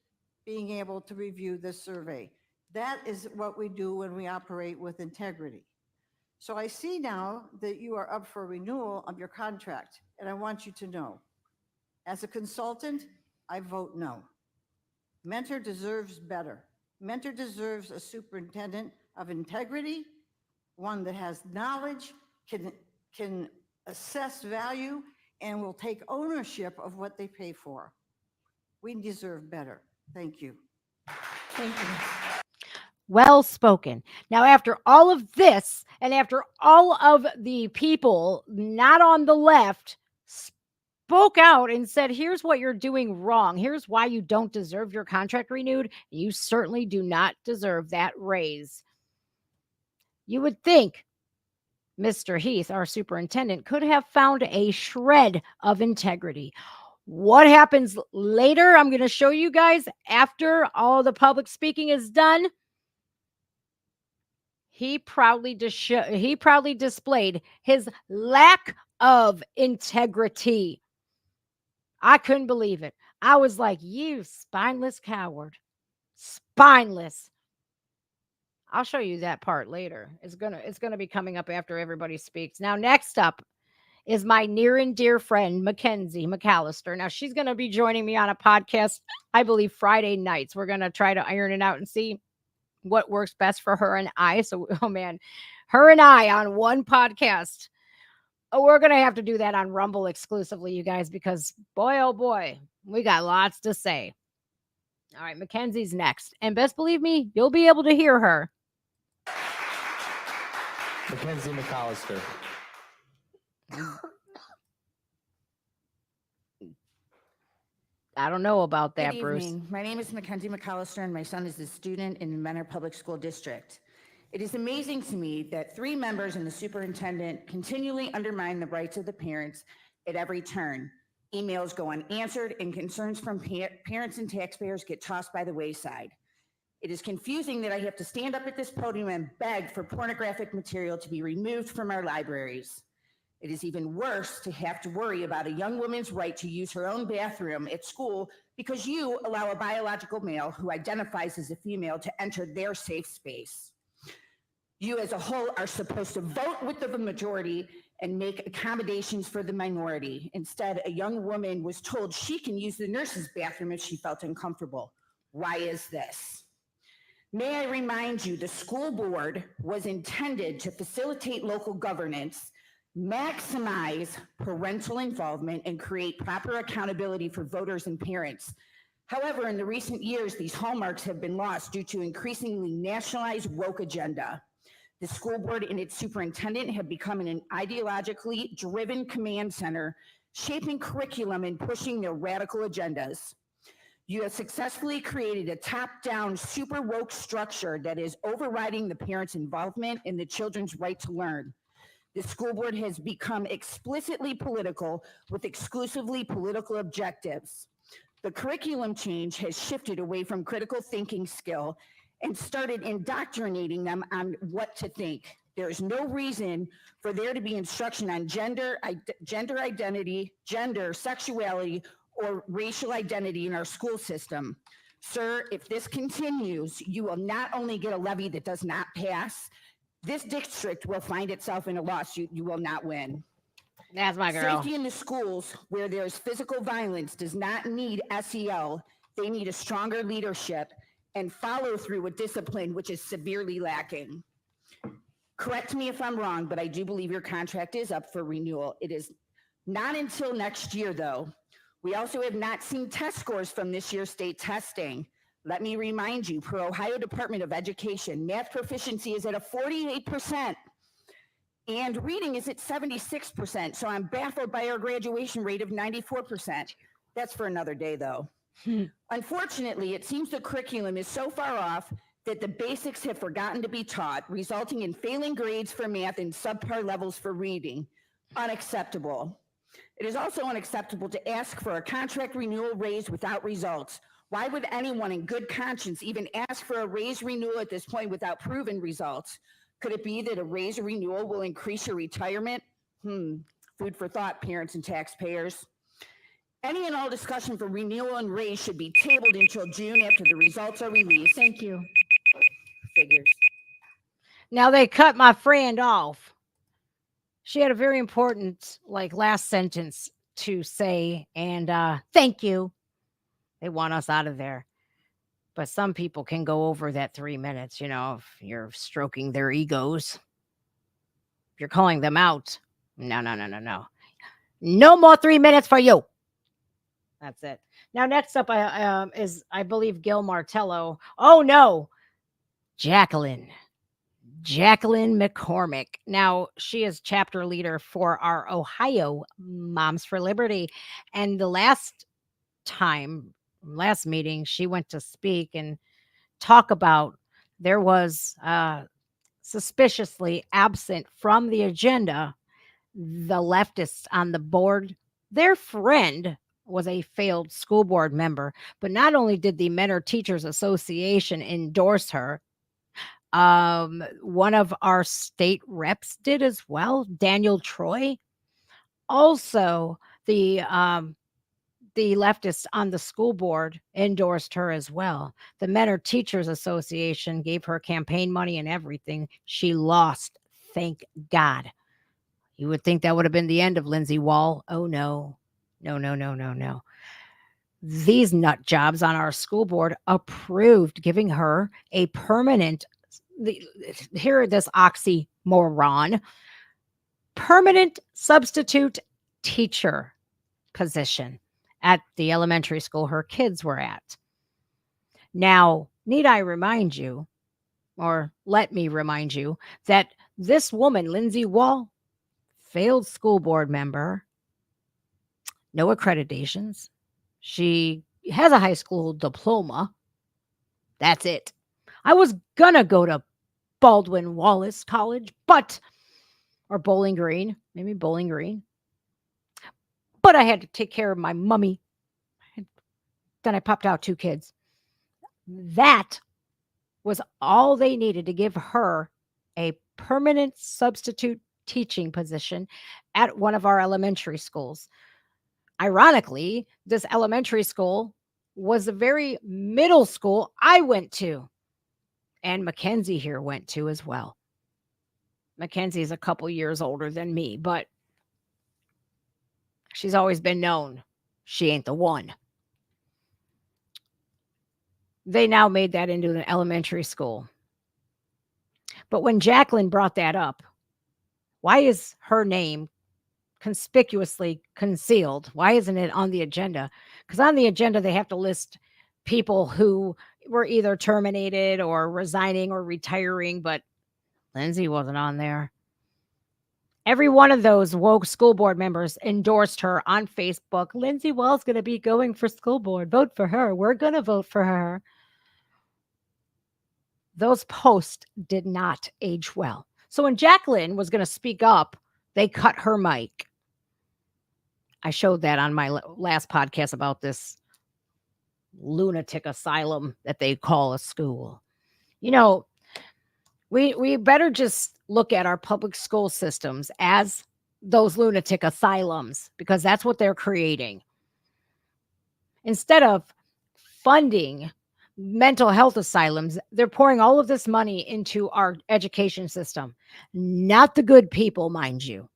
being able to review the survey. That is what we do when we operate with integrity. So I see now that you are up for renewal of your contract, and I want you to know, as a consultant, I vote no. Mentor deserves better. Mentor deserves a superintendent of integrity, one that has knowledge, can assess value, and will take ownership of what they pay for. We deserve better. Thank you. Thank you. Well spoken. Now, after all of this, and after all of the people not on the left spoke out and said, here's what you're doing wrong. Here's why you don't deserve your contract renewed. You certainly do not deserve that raise. You would think Mr. Heath, our superintendent, could have found a shred of integrity. What happens later, I'm going to show you guys after all the public speaking is done. He proudly displayed his lack of integrity. I couldn't believe it. I was like, you spineless coward. Spineless. I'll show you that part later. It's gonna be coming up after everybody speaks. Now, next up is my near and dear friend, Mackenzie McAllister. Now, she's gonna be joining me on a podcast, I believe, Friday nights. We're gonna try to iron it out and see what works best for her and I. So, oh man, her and I on one podcast. Oh, we're going to have to do that on Rumble exclusively, you guys, because boy, oh boy, we got lots to say. All right, Mackenzie's next. And best believe me, you'll be able to hear her. Mackenzie McAllister. I don't know about Good that, Bruce. evening. My name is Mackenzie McAllister, and my son is a student in the Mentor Public School District. It is amazing to me that 3 members and the superintendent continually undermine the rights of the parents at every turn. Emails go unanswered, and concerns from parents and taxpayers get tossed by the wayside. It is confusing that I have to stand up at this podium and beg for pornographic material to be removed from our libraries. It is even worse to have to worry about a young woman's right to use her own bathroom at school because you allow a biological male who identifies as a female to enter their safe space. You as a whole are supposed to vote with the majority and make accommodations for the minority. Instead, a young woman was told she can use the nurse's bathroom if she felt uncomfortable. Why is this? May I remind you, the school board was intended to facilitate local governance, maximize parental involvement, and create proper accountability for voters and parents. However, in the recent years, these hallmarks have been lost due to increasingly nationalized woke agenda. The school board and its superintendent have become an ideologically driven command center, shaping curriculum and pushing their radical agendas. You have successfully created a top-down super woke structure that is overriding the parents' involvement in the children's right to learn. The school board has become explicitly political with exclusively political objectives. The curriculum change has shifted away from critical thinking skill and started indoctrinating them on what to think. There is no reason for there to be instruction on gender identity, gender, sexuality, or racial identity in our school system. Sir, if this continues, you will not only get a levy that does not pass, this district will find itself in a lawsuit you will not win. That's my girl. Safety in the schools where there's physical violence does not need SEL. They need a stronger leadership and follow through with discipline, which is severely lacking. Correct me if I'm wrong, but I do believe your contract is up for renewal. It is not until next year, though. We also have not seen test scores from this year's state testing. Let me remind you, per Ohio Department of Education, math proficiency is at a 48%, and reading is at 76%, so I'm baffled by our graduation rate of 94%. That's for another day, though. Unfortunately, it seems the curriculum is so far off that the basics have forgotten to be taught, resulting in failing grades for math and subpar levels for reading. Unacceptable. It is also unacceptable to ask for a contract renewal raise without results. Why would anyone in good conscience even ask for a raise renewal at this point without proven results? Could it be that a raise or renewal will increase your retirement? Food for thought, parents and taxpayers. Any and all discussion for renewal and raise should be tabled until June after the results are released. Thank you. Figures. Now they cut my friend off. She had a very important, last sentence to say, and thank you. They want us out of there. But some people can go over that 3 minutes, if you're stroking their egos. If you're calling them out. No. No more 3 minutes for you. That's it. Now, next up is, I believe, Gil Martello. Oh, no. Jacqueline McCormick. Now, she is chapter leader for our Ohio Moms for Liberty. And the last meeting, she went to speak and talk about there was suspiciously absent from the agenda the leftists on the board. Their friend was a failed school board member, but not only did the Mentor Teachers Association endorse her, one of our state reps did as well, Daniel Troy. Also, the leftists on the school board endorsed her as well. The Mentor Teachers Association gave her campaign money and everything. She lost, thank God. You would think that would have been the end of Lindsay Wall. Oh, no. No. These nut jobs on our school board approved giving her a permanent, hear this oxymoron, permanent substitute teacher position at the elementary school her kids were at. Now, need I remind you, or let me remind you, that this woman, Lindsay Wall, failed school board member, no accreditations. She has a high school diploma. That's it. I was gonna go to Baldwin Wallace College, or Bowling Green, maybe Bowling Green, but I had to take care of my mummy. Then I popped out 2 kids. That was all they needed to give her a permanent substitute teaching position at one of our elementary schools. Ironically, this elementary school was the very middle school I went to, and Mackenzie here went to as well. Mackenzie's a couple years older than me, but she's always been known she ain't the one. They now made that into an elementary school. But when Jacqueline brought that up, why is her name conspicuously concealed? Why isn't it on the agenda? Because on the agenda, they have to list people who were either terminated or resigning or retiring, but Lindsay wasn't on there. Every one of those woke school board members endorsed her on Facebook. Lindsay Wall's going to be going for school board. Vote for her. We're going to vote for her. Those posts did not age well. So when Jacqueline was going to speak up, they cut her mic. I showed that on my last podcast about this lunatic asylum that they call a school. You know, we better just look at our public school systems as those lunatic asylums, because that's what they're creating. Instead of funding mental health asylums, they're pouring all of this money into our education system. Not the good people, mind you.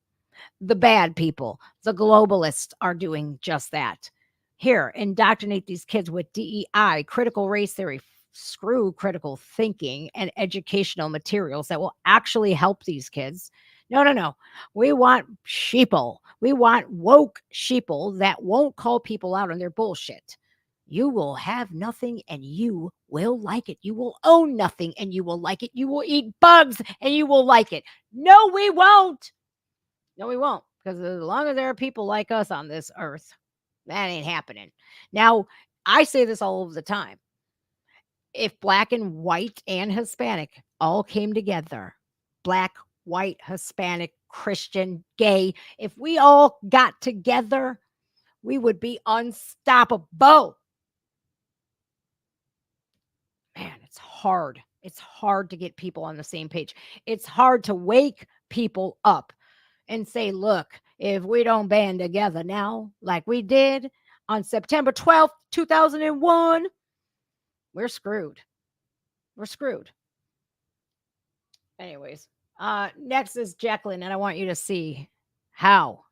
The bad people, the globalists, are doing just that. Here, indoctrinate these kids with DEI, critical race theory, screw critical thinking, and educational materials that will actually help these kids. No. We want sheeple. We want woke sheeple that won't call people out on their bullshit. You will have nothing and you will like it. You will own nothing and you will like it. You will eat bugs and you will like it. No, we won't. No, we won't. Because as long as there are people like us on this earth, that ain't happening. Now, I say this all of the time. If black and white and Hispanic all came together, black, white, Hispanic, Christian, gay, if we all got together, we would be unstoppable. Man, it's hard. It's hard to get people on the same page. It's hard to wake people up and say, look, if we don't band together now, like we did on September 12th, 2001, we're screwed. We're screwed. Anyways, next is Jacqueline, and I want you to see how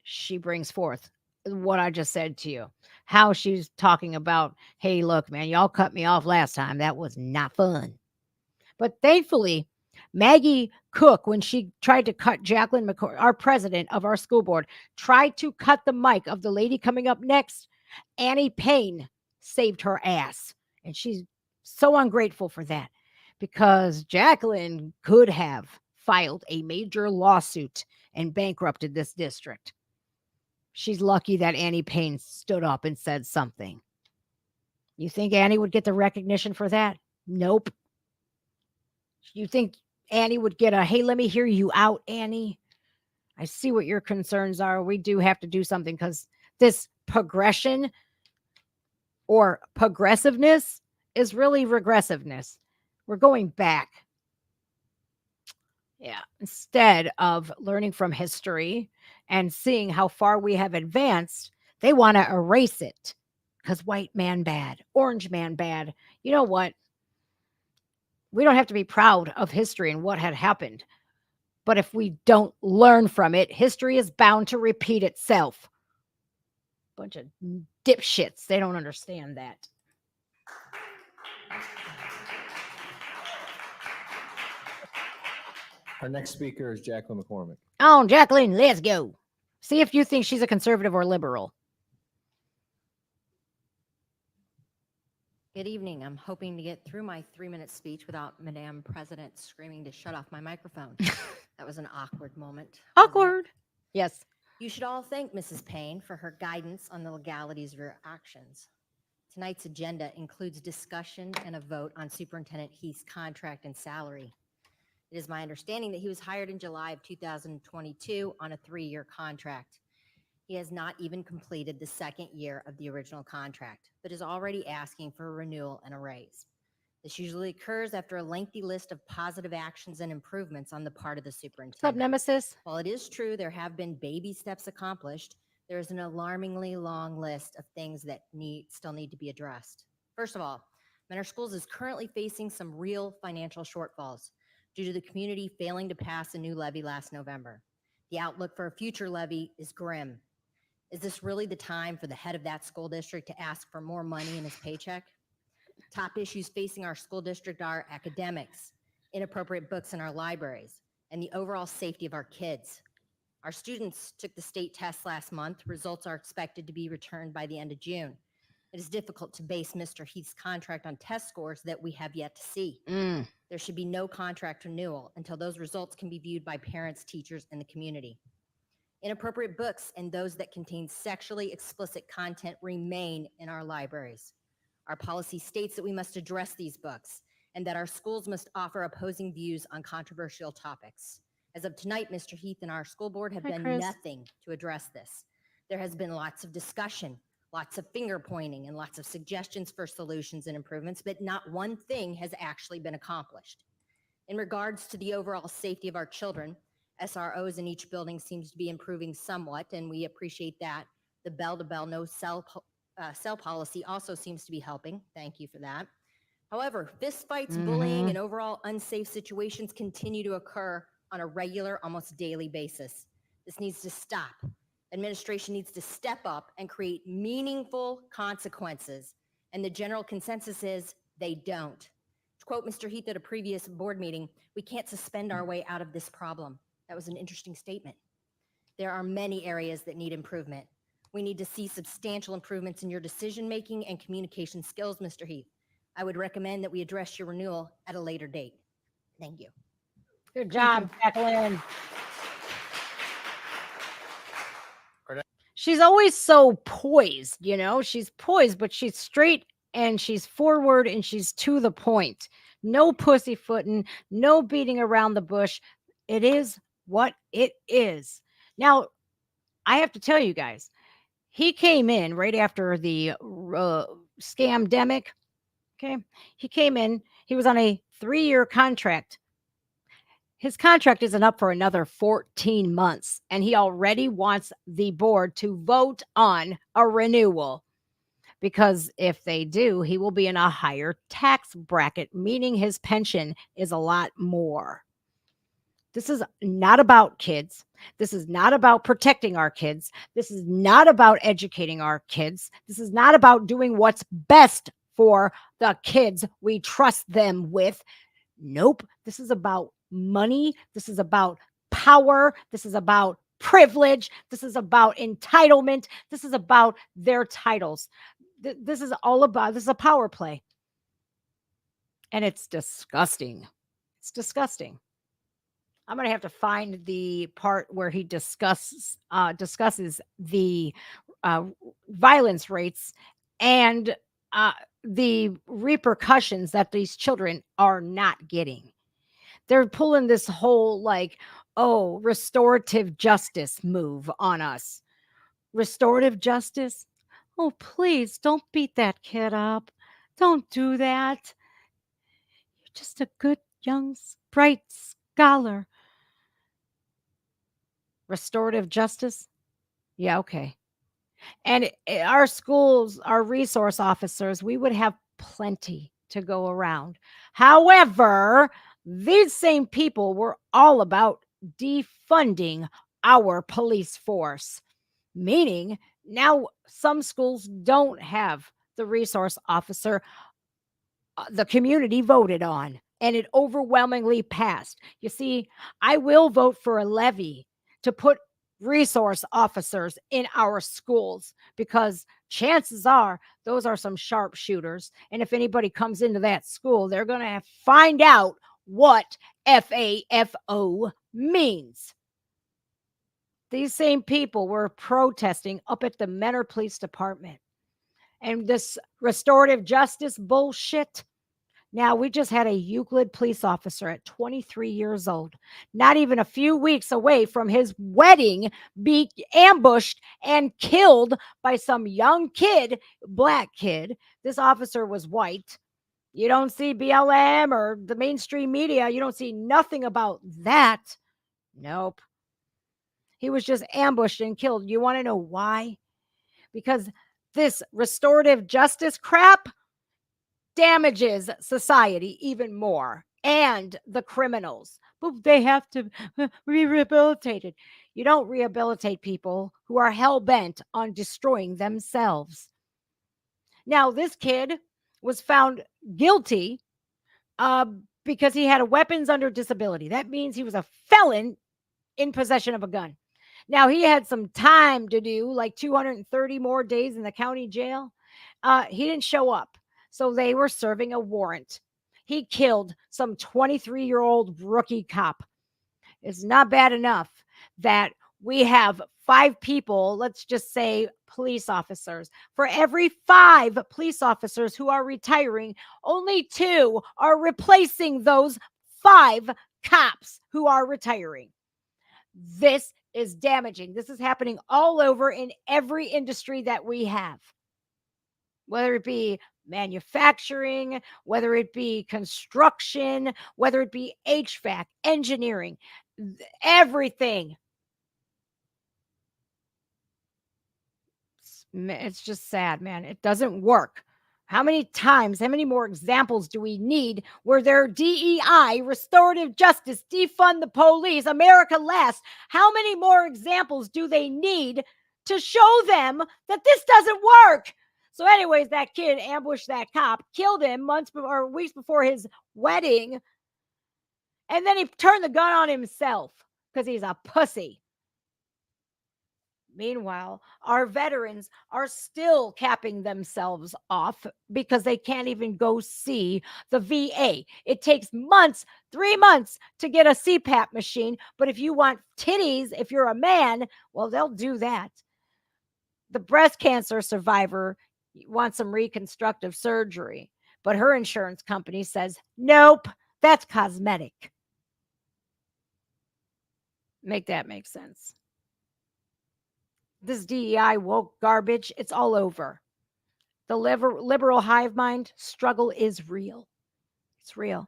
she brings forth what I just said to you. How she's talking about, hey, look, man, y'all cut me off last time. That was not fun. But thankfully, Maggie Cook, when she tried to cut Jacqueline McCord, our president of our school board, tried to cut the mic of the lady coming up next, Annie Payne saved her ass. And she's so ungrateful for that, because Jacqueline could have filed a major lawsuit and bankrupted this district. She's lucky that Annie Payne stood up and said something. You think Annie would get the recognition for that? Nope. You think Annie would get a, hey, let me hear you out, Annie? I see what your concerns are. We do have to do something, because this progression or progressiveness is really regressiveness. We're going back. Yeah. Instead of learning from history and seeing how far we have advanced, they want to erase it, because white man bad, orange man bad. You know what? We don't have to be proud of history and what had happened. But if we don't learn from it, history is bound to repeat itself. Bunch of dipshits. They don't understand that. Our next speaker is Jacqueline McCormick. Oh, Jacqueline, let's go. See if you think she's a conservative or liberal. Good evening. I'm hoping to get through my 3-minute speech without Madame President screaming to shut off my microphone. That was an awkward moment. wasn't it? Awkward. Yes. You should all thank Mrs. Payne for her guidance on the legalities of your actions. Tonight's agenda includes discussion and a vote on Superintendent Heath's contract and salary. It is my understanding that he was hired in July of 2022 on a 3-year contract. He has not even completed the second year of the original contract, but is already asking for a renewal and a raise. This usually occurs after a lengthy list of positive actions and improvements on the part of the What's up, superintendent. Nemesis? While it is true there have been baby steps accomplished, there is an alarmingly long list of things that still need to be addressed. First of all, Mentor Schools is currently facing some real financial shortfalls due to the community failing to pass a new levy last November. The outlook for a future levy is grim. Is this really the time for the head of that school district to ask for more money in his paycheck? Top issues facing our school district are academics, inappropriate books in our libraries, and the overall safety of our kids. Our students took the state test last month. Results are expected to be returned by the end of June. It is difficult to base Mr. Heath's contract on test scores that we have yet to see. There should be no contract renewal until those results can be viewed by parents, teachers, and the community. Inappropriate books and those that contain sexually explicit content remain in our libraries. Our policy states that we must address these books and that our schools must offer opposing views on controversial topics. As of tonight, Mr. Heath and our school board have Hi, done Chris. nothing to address this. There has been lots of discussion, lots of finger pointing, and lots of suggestions for solutions and improvements, but not one thing has actually been accomplished. In regards to the overall safety of our children, SROs in each building seems to be improving somewhat, and we appreciate that. The bell-to-bell no cell policy also seems to be helping. Thank you for that. However, fistfights, bullying, and overall unsafe situations continue to occur on a regular, almost daily basis. This needs to stop. Administration needs to step up and create meaningful consequences, and the general consensus is they don't. To quote Mr. Heath at a previous board meeting, we can't suspend our way out of this problem. That was an interesting statement. There are many areas that need improvement. We need to see substantial improvements in your decision-making and communication skills, Mr. Heath. I would recommend that we address your renewal at a later date. Thank you. Good job, Jacqueline. She's always so poised, you know, she's poised, but she's straight and she's forward and she's to the point. No pussyfooting, no beating around the bush. It is what it is. Now, I have to tell you guys, he came in right after the scamdemic. Okay. He came in, he was on a 3-year contract. His contract isn't up for another 14 months, and he already wants the board to vote on a renewal. Because if they do, he will be in a higher tax bracket, meaning his pension is a lot more. This is not about kids. This is not about protecting our kids. This is not about educating our kids. This is not about doing what's best for the kids we trust them with. Nope. This is about money. This is about power. This is about privilege. This is about entitlement. This is about their titles. This is all about, this is a power play. And it's disgusting. It's disgusting. I'm going to have to find the part where he discusses the violence rates and the repercussions that these children are not getting. They're pulling this whole like, oh, restorative justice move on us. Restorative justice? Oh, please don't beat that kid up. Don't do that. You're just a good, young, bright scholar. Restorative justice? Yeah, okay. And our schools, our resource officers, we would have plenty to go around. However, these same people were all about defunding our police force, meaning now some schools don't have the resource officer the community voted on, and it overwhelmingly passed. You see, I will vote for a levy to put resource officers in our schools because chances are those are some sharpshooters. And if anybody comes into that school, they're going to find out what FAFO means. These same people were protesting up at the Mentor Police Department. And this restorative justice bullshit. Now, we just had a Euclid police officer at 23 years old, not even a few weeks away from his wedding, be ambushed and killed by some young kid, black kid. This officer was white. You don't see BLM or the mainstream media. You don't see nothing about that. Nope. He was just ambushed and killed. You want to know why? Because this restorative justice crap damages society even more and the criminals. But they have to be rehabilitated. You don't rehabilitate people who are hell bent on destroying themselves. Now, this kid was found guilty because he had a weapons under disability. That means he was a felon in possession of a gun. Now, he had some time to do, like 230 more days in the county jail. He didn't show up. So they were serving a warrant. He killed some 23-year-old rookie cop. It's not bad enough that we have 5 people, let's just say police officers. For every 5 police officers who are retiring, only 2 are replacing those 5 cops who are retiring. This is damaging. This is happening all over in every industry that we have, whether it be manufacturing, whether it be construction, whether it be HVAC, engineering, everything. It's just sad, man. It doesn't work. How many more examples do we need where their DEI, restorative justice, defund the police, America last? How many more examples do they need to show them that this doesn't work? So anyways, that kid ambushed that cop, killed him months or weeks before his wedding, and then he turned the gun on himself because he's a pussy. Meanwhile, our veterans are still capping themselves off because they can't even go see the VA. It takes months, 3 months to get a CPAP machine. But if you want titties, if you're a man, well, they'll do that. The breast cancer survivor wants some reconstructive surgery, but her insurance company says, nope, that's cosmetic. Make that make sense. This DEI woke garbage, it's all over. The liberal hive mind struggle is real. It's real.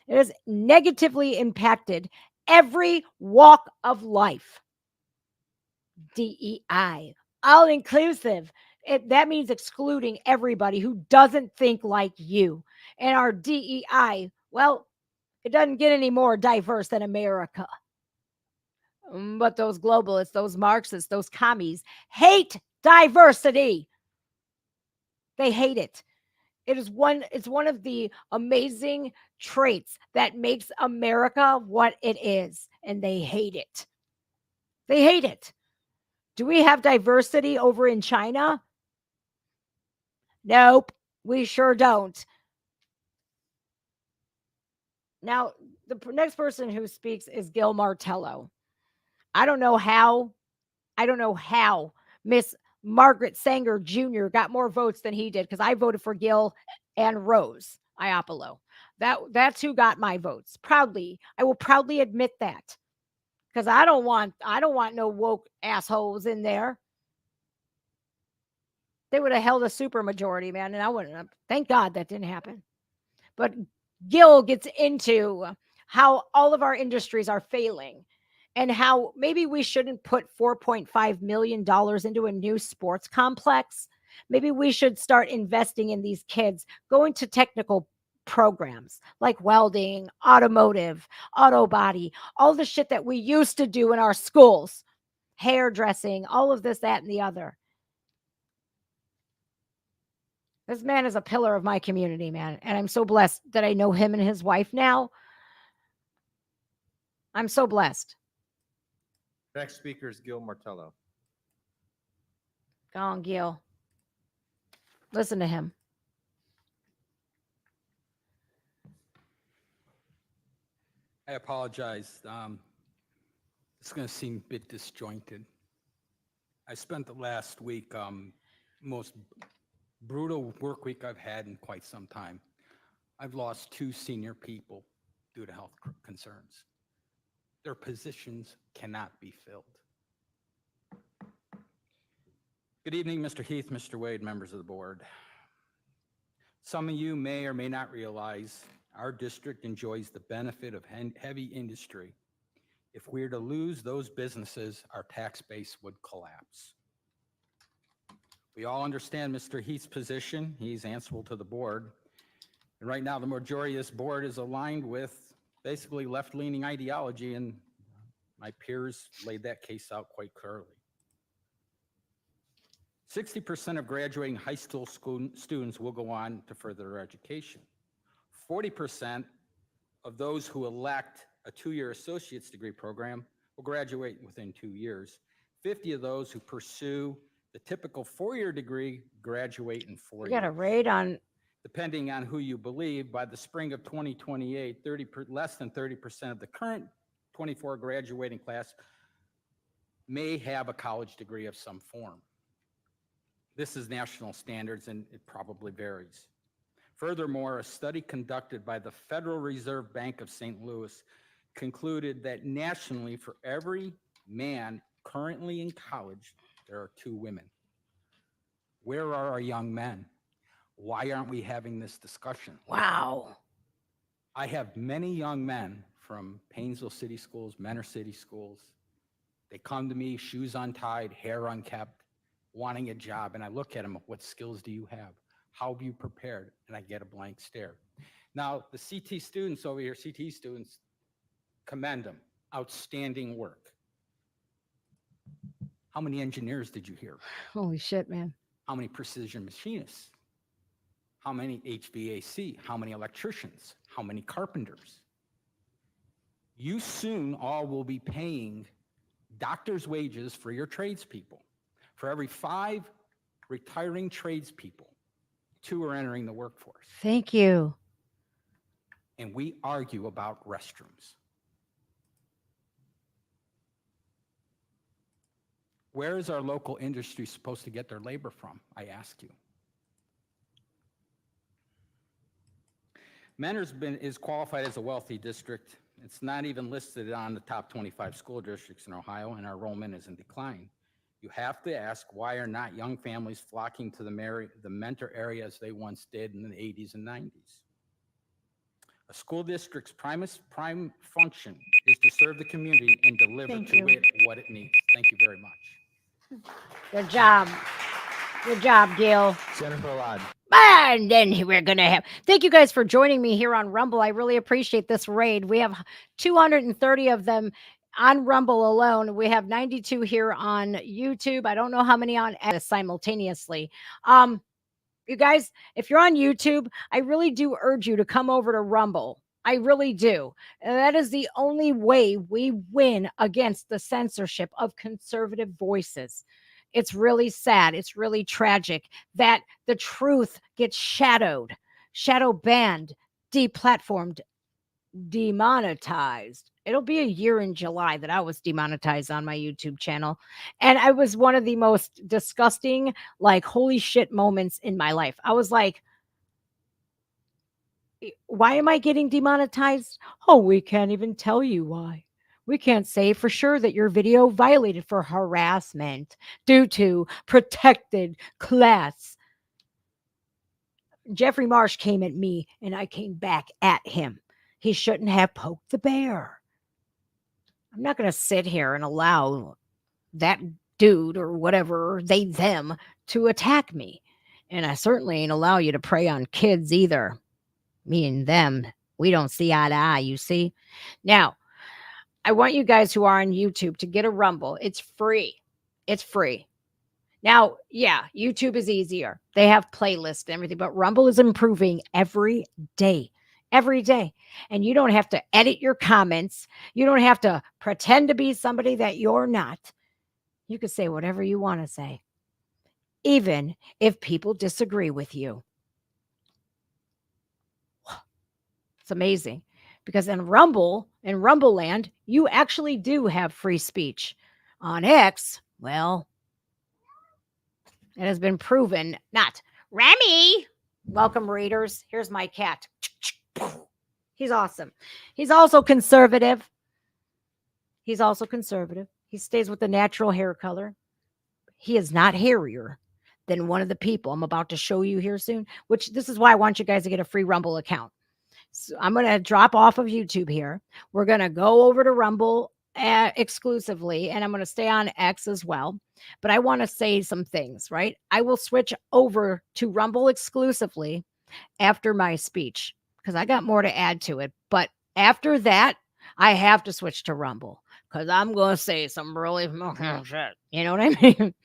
It has negatively impacted every walk of life. DEI, all inclusive. That means excluding everybody who doesn't think like you. And our DEI, well, it doesn't get any more diverse than America. But those globalists, those Marxists, those commies hate diversity. They hate it. It's one of the amazing traits that makes America what it is, and they hate it. They hate it. Do we have diversity over in China? Nope, we sure don't. Now, the next person who speaks is Gil Martello. I don't know how Miss Margaret Sanger Jr. got more votes than he did, because I voted for Gil and Rose Iapolo. That's who got my votes. Proudly, I will proudly admit that, because I don't want no woke assholes in there. They would have held a super majority, man, and I wouldn't have. Thank God that didn't happen. But Gil gets into how all of our industries are failing, and how maybe we shouldn't put $4.5 million into a new sports complex. Maybe we should start investing in these kids, going to technical programs like welding, automotive, auto body, all the shit that we used to do in our schools, hairdressing, all of this, that, and the other. This man is a pillar of my community, man. And I'm so blessed that I know him and his wife now. I'm so blessed. Next speaker is Gil Martello. Go on, Gil. Listen to him. I apologize. It's going to seem a bit disjointed. I spent the last week most brutal work week I've had in quite some time. I've lost 2 senior people due to health concerns. Their positions cannot be filled. Good evening, Mr. Heath, Mr. Wade, members of the board. Some of you may or may not realize our district enjoys the benefit of heavy industry. If we were to lose those businesses, our tax base would collapse. We all understand Mr. Heath's position. He's answerable to the board. And right now, the majority of this board is aligned with basically left-leaning ideology, and my peers laid that case out quite clearly. 60% of graduating high school students will go on to further their education. 40% of those who elect a 2-year associate's degree program will graduate within 2 years. 50 of those who pursue the typical 4-year degree graduate in 4 We years. got a raid on. Depending on who you believe, by the spring of 2028, less than 30% of the current 24 graduating class may have a college degree of some form. This is national standards, and it probably varies. Furthermore, a study conducted by the Federal Reserve Bank of St. Louis concluded that nationally, for every man currently in college, there are 2 women. Where are our young men? Why aren't we having this discussion? Wow. I have many young men from Painesville City Schools, Mentor City Schools. They come to me, shoes untied, hair unkept, wanting a job, and I look at them, what skills do you have? How have you prepared? And I get a blank stare. Now, the CT students over here, CT students, commend them. Outstanding work. How many engineers did you hear? Holy shit, man. How many precision machinists? How many HVAC? How many electricians? How many carpenters? You soon all will be paying doctors' wages for your tradespeople. For every 5 retiring tradespeople, 2 are entering the workforce. Thank you. And we argue about restrooms. Where is our local industry supposed to get their labor from, I ask you? Mentor's is qualified as a wealthy district. It's not even listed on the top 25 school districts in Ohio, and our enrollment is in decline. You have to ask, why are not young families flocking to the Mentor area as they once did in the 80s and 90s? A school district's prime function is to serve the community and deliver Thank to you. it what it needs. Thank you very much. Good job. Good job, Gil. Jennifer Lod. And then we're going to have, thank you guys for joining me here on Rumble. I really appreciate this raid. We have 230 of them on Rumble alone. We have 92 here on YouTube. I don't know how many on simultaneously. You guys, if you're on YouTube, I really do urge you to come over to Rumble. I really do. And that is the only way we win against the censorship of conservative voices. It's really sad. It's really tragic that the truth gets shadowed, shadow banned, deplatformed, demonetized. It'll be a year in July that I was demonetized on my YouTube channel. And I was one of the most disgusting, like, holy shit moments in my life. I was like, why am I getting demonetized? Oh, we can't even tell you why. We can't say for sure that your video violated for harassment due to protected class. Jeffrey Marsh came at me and I came back at him. He shouldn't have poked the bear. I'm not going to sit here and allow that dude or whatever, they, them, to attack me. And I certainly ain't allow you to prey on kids either. Me and them, we don't see eye to eye, you see? Now, I want you guys who are on YouTube to get a Rumble. It's free. It's free. Now, yeah, YouTube is easier. They have playlists and everything, but Rumble is improving every day. Every day. And you don't have to edit your comments. You don't have to pretend to be somebody that you're not. You can say whatever you want to say, even if people disagree with you. It's amazing because in Rumble Land, you actually do have free speech. On X, well, it has been proven not. Remy. Welcome, readers. Here's my cat. He's awesome. He's also conservative. He stays with the natural hair color. He is not hairier than one of the people I'm about to show you here soon, which this is why I want you guys to get a free Rumble account. So I'm going to drop off of YouTube here. We're going to go over to Rumble exclusively, and I'm going to stay on X as well. But I want to say some things, right? I will switch over to Rumble exclusively after my speech because I got more to add to it. But after that, I have to switch to Rumble because I'm going to say some really shit. You know what I mean?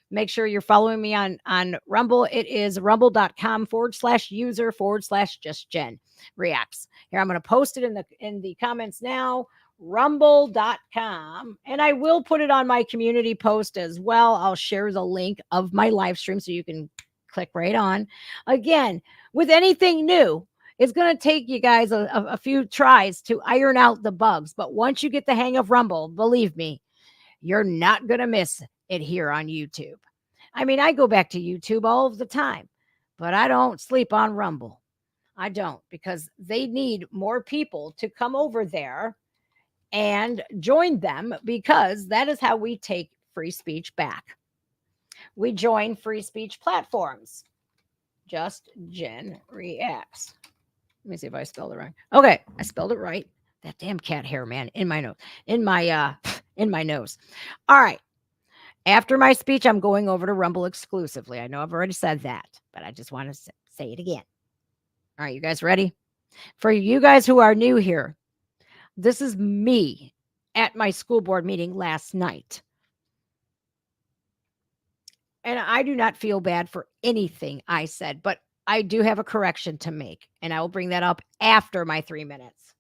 Make sure you're following me on Rumble. It is rumble.com/user/justjen reacts. Here, I'm going to post it in the comments now. Rumble.com. And I will put it on my community post as well. I'll share the link of my live stream so you can click right on. Again, with anything new, it's going to take you guys a few tries to iron out the bugs. But once you get the hang of Rumble, believe me, you're not going to miss it here on YouTube. I mean, I go back to YouTube all of the time, but I don't sleep on Rumble. I don't, because they need more people to come over there and join them, because that is how we take free speech back. We join free speech platforms. Just Jen reacts. Let me see if I spelled it right. Okay, I spelled it right. That damn cat hair, man, in my nose. In my nose. All right. After my speech, I'm going over to Rumble exclusively. I know I've already said that, but I just want to say it again. All right, you guys ready? For you guys who are new here, this is me at my school board meeting last night. And I do not feel bad for anything I said, but I do have a correction to make, and I will bring that up after my 3 minutes.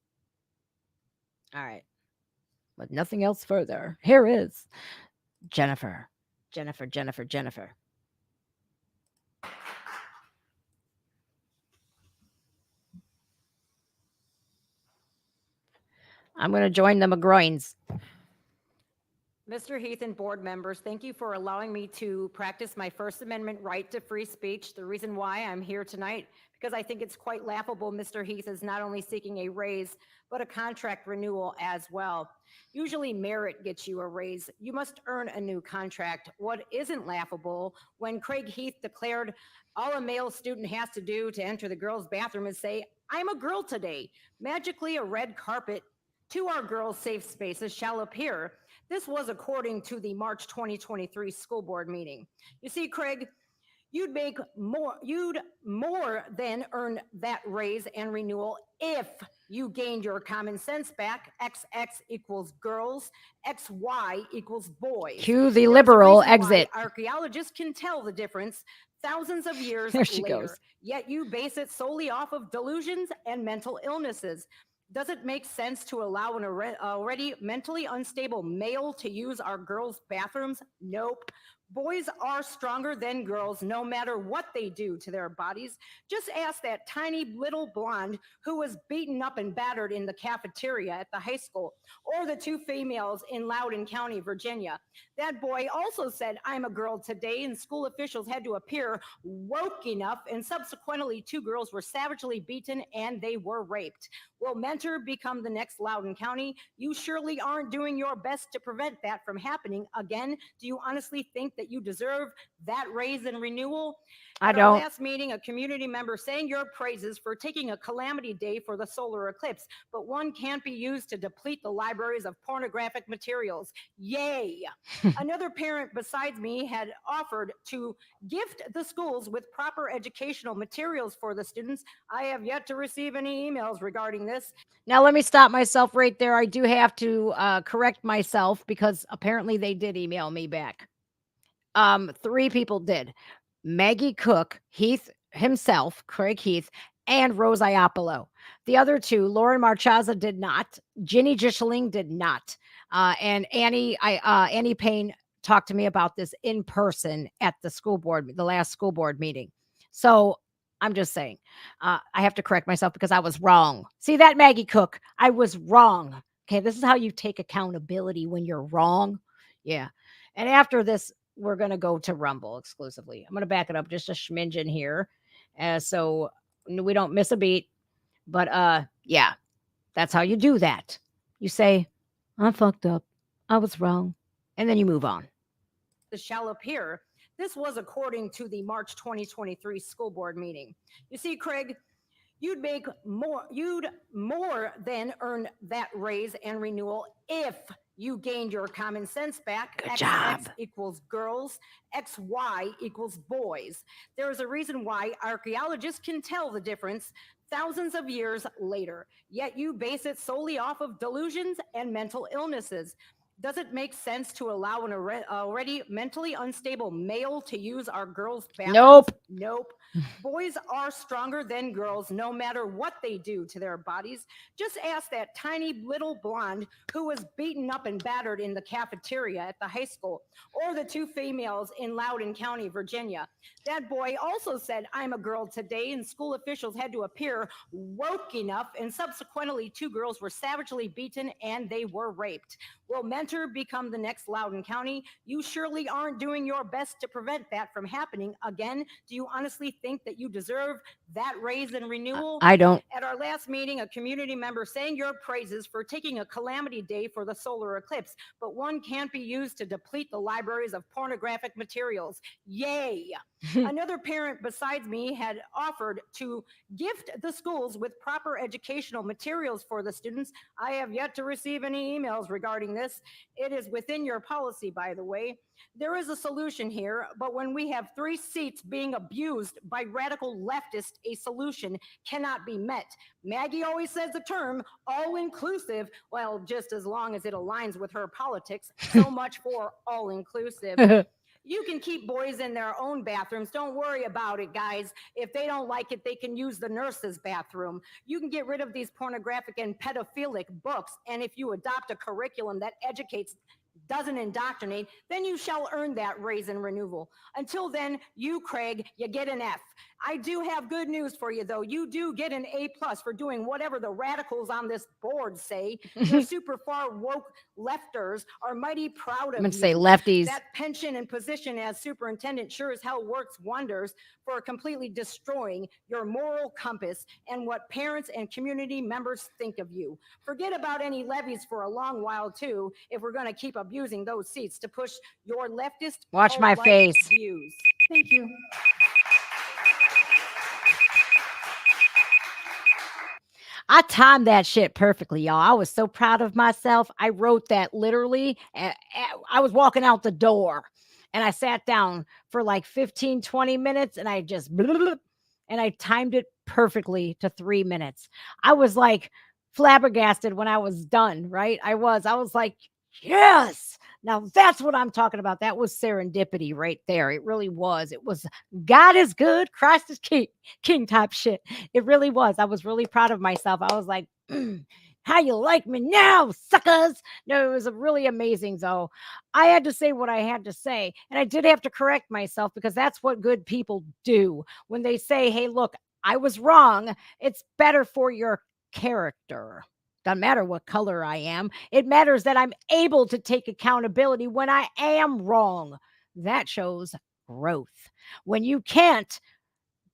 All right. But nothing else further. Here is Jennifer. I'm going to join the McGroins. Mr. Heath and board members, thank you for allowing me to practice my First Amendment right to free speech. The reason why I'm here tonight, because I think it's quite laughable Mr. Heath is not only seeking a raise, but a contract renewal as well. Usually merit gets you a raise. You must earn a new contract. What isn't laughable, when Craig Heath declared all a male student has to do to enter the girls' bathroom is say, "I'm a girl today." Magically, a red carpet to our girls' safe spaces shall appear. This was according to the March 2023 school board meeting. You see, Craig, you'd more than earn that raise and renewal if you gained your common sense back. XX equals girls, XY equals boys. Cue the liberal exit. Archaeologists can tell the difference thousands of years there she later. Goes. Yet you base it solely off of delusions and mental illnesses. Does it make sense to allow an already mentally unstable male to use our girls' bathrooms? Nope. Boys are stronger than girls, no matter what they do to their bodies. Just ask that tiny little blonde who was beaten up and battered in the cafeteria at the high school, or the two females in Loudoun County, Virginia. That boy also said, "I'm a girl today," and school officials had to appear woke enough, and subsequently 2 girls were savagely beaten and they were raped. Will Mentor become the next Loudoun County? You surely aren't doing your best to prevent that from happening again. Do you honestly think that you deserve that raise and renewal? I don't. At our last meeting, a community member sang your praises for taking a calamity day for the solar eclipse, but one can't be used to deplete the libraries of pornographic materials. Yay! Another parent besides me had offered to gift the schools with proper educational materials for the students. I have yet to receive any emails regarding this. Now, let me stop myself right there. I do have to correct myself because apparently they did email me back. 3 people did. Maggie Cook, Heath himself, Craig Heath, and Rose Iapolo. The other 2, Lauren Marchaza did not. Ginny Gischeling did not. And Annie Payne talked to me about this in person at the school board, the last school board meeting. So I'm just saying, I have to correct myself because I was wrong. See that, Maggie Cook? I was wrong. Okay, this is how you take accountability when you're wrong. Yeah. And after this we're going to go to Rumble exclusively. I'm going to back it up just a schmidgen here, so we don't miss a beat. But yeah, that's how you do that. You say, I fucked up. I was wrong. And then you move on. This shall appear. This was according to the March 2023 school board meeting. You see, Craig, you'd more than earn that raise and renewal if you gained your common sense back. Good XX job. equals girls, XY equals boys. There is a reason why archaeologists can tell the difference thousands of years later, yet you base it solely off of delusions and mental illnesses. Does it make sense to allow an already mentally unstable male to use our girls' bathrooms? Nope. Nope. Boys are stronger than girls no matter what they do to their bodies. Just ask that tiny little blonde who was beaten up and battered in the cafeteria at the high school, or the two females in Loudoun County, Virginia. That boy also said, I'm a girl today, and school officials had to appear woke enough, and subsequently 2 girls were savagely beaten and they were raped. Will Mentor become the next Loudoun County? You surely aren't doing your best to prevent that from happening again. Do you honestly think that you deserve that raise and renewal? I don't. At our last meeting, a community member sang your praises for taking a calamity day for the solar eclipse, but one can't be used to deplete the libraries of pornographic materials. Yay! Another parent besides me had offered to gift the schools with proper educational materials for the students. I have yet to receive any emails regarding this. It is within your policy, by the way. There is a solution here, but when we have 3 seats being abused by radical leftists, a solution cannot be met. Maggie always says the term all-inclusive, well, just as long as it aligns with her politics. So much for all-inclusive. You can keep boys in their own bathrooms. Don't worry about it, guys. If they don't like it, they can use the nurse's bathroom. You can get rid of these pornographic and pedophilic books. And if you adopt a curriculum that educates, doesn't indoctrinate, then you shall earn that raise and renewal. Until then, you, Craig, you get an F. I do have good news for you, though. You do get an A+ for doing whatever the radicals on this board say. Your super far woke lefters are mighty proud of I'm going to you. say lefties. That pension and position as superintendent sure as hell works wonders for completely destroying your moral compass and what parents and community members think of you. Forget about any levies for a long while, too, if we're going to keep abusing those seats to push your leftist Watch my alt-right face. views. Thank you. I timed that shit perfectly, y'all. I was so proud of myself. I wrote that literally. I was walking out the door and I sat down for like 15, 20 minutes and I just, and I timed it perfectly to 3 minutes. I was like flabbergasted when I was done, right? I was like, yes. Now that's what I'm talking about. That was serendipity right there. It really was. It was God is good, Christ is king type shit. It really was. I was really proud of myself. I was like, how you like me now, suckers? No, it was really amazing. So I had to say what I had to say. And I did have to correct myself because that's what good people do. When they say, hey, look, I was wrong, it's better for your character. Doesn't matter what color I am. It matters that I'm able to take accountability when I am wrong. That shows growth. When you can't,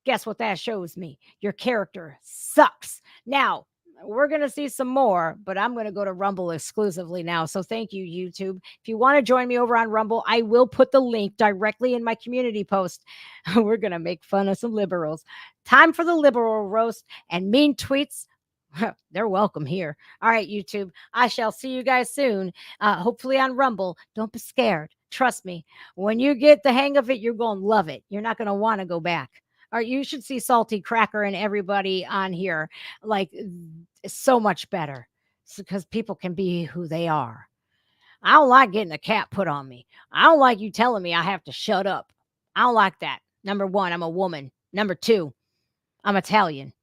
guess what that shows me? Your character sucks. Now, we're going to see some more, but I'm going to go to Rumble exclusively now. So thank you, YouTube. If you want to join me over on Rumble, I will put the link directly in my community post. We're going to make fun of some liberals. Time for the liberal roast and mean tweets. They're welcome here. All right, YouTube. I shall see you guys soon. Hopefully on Rumble. Don't be scared. Trust me. When you get the hang of it, you're going to love it. You're not going to want to go back. Or you should see Salty Cracker and everybody on here. Like, it's so much better. It's because people can be who they are. I don't like getting a cap put on me. I don't like you telling me I have to shut up. I don't like that. Number 1, I'm a woman. Number 2, I'm Italian.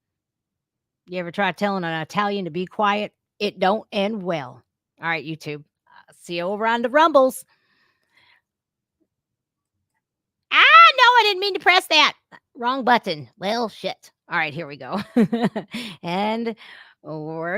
You ever try telling an Italian to be quiet? It don't end well. All right, YouTube. See you over on the Rumbles. No, I didn't mean to press that. Wrong button. Well, shit. All right, here we go. And we're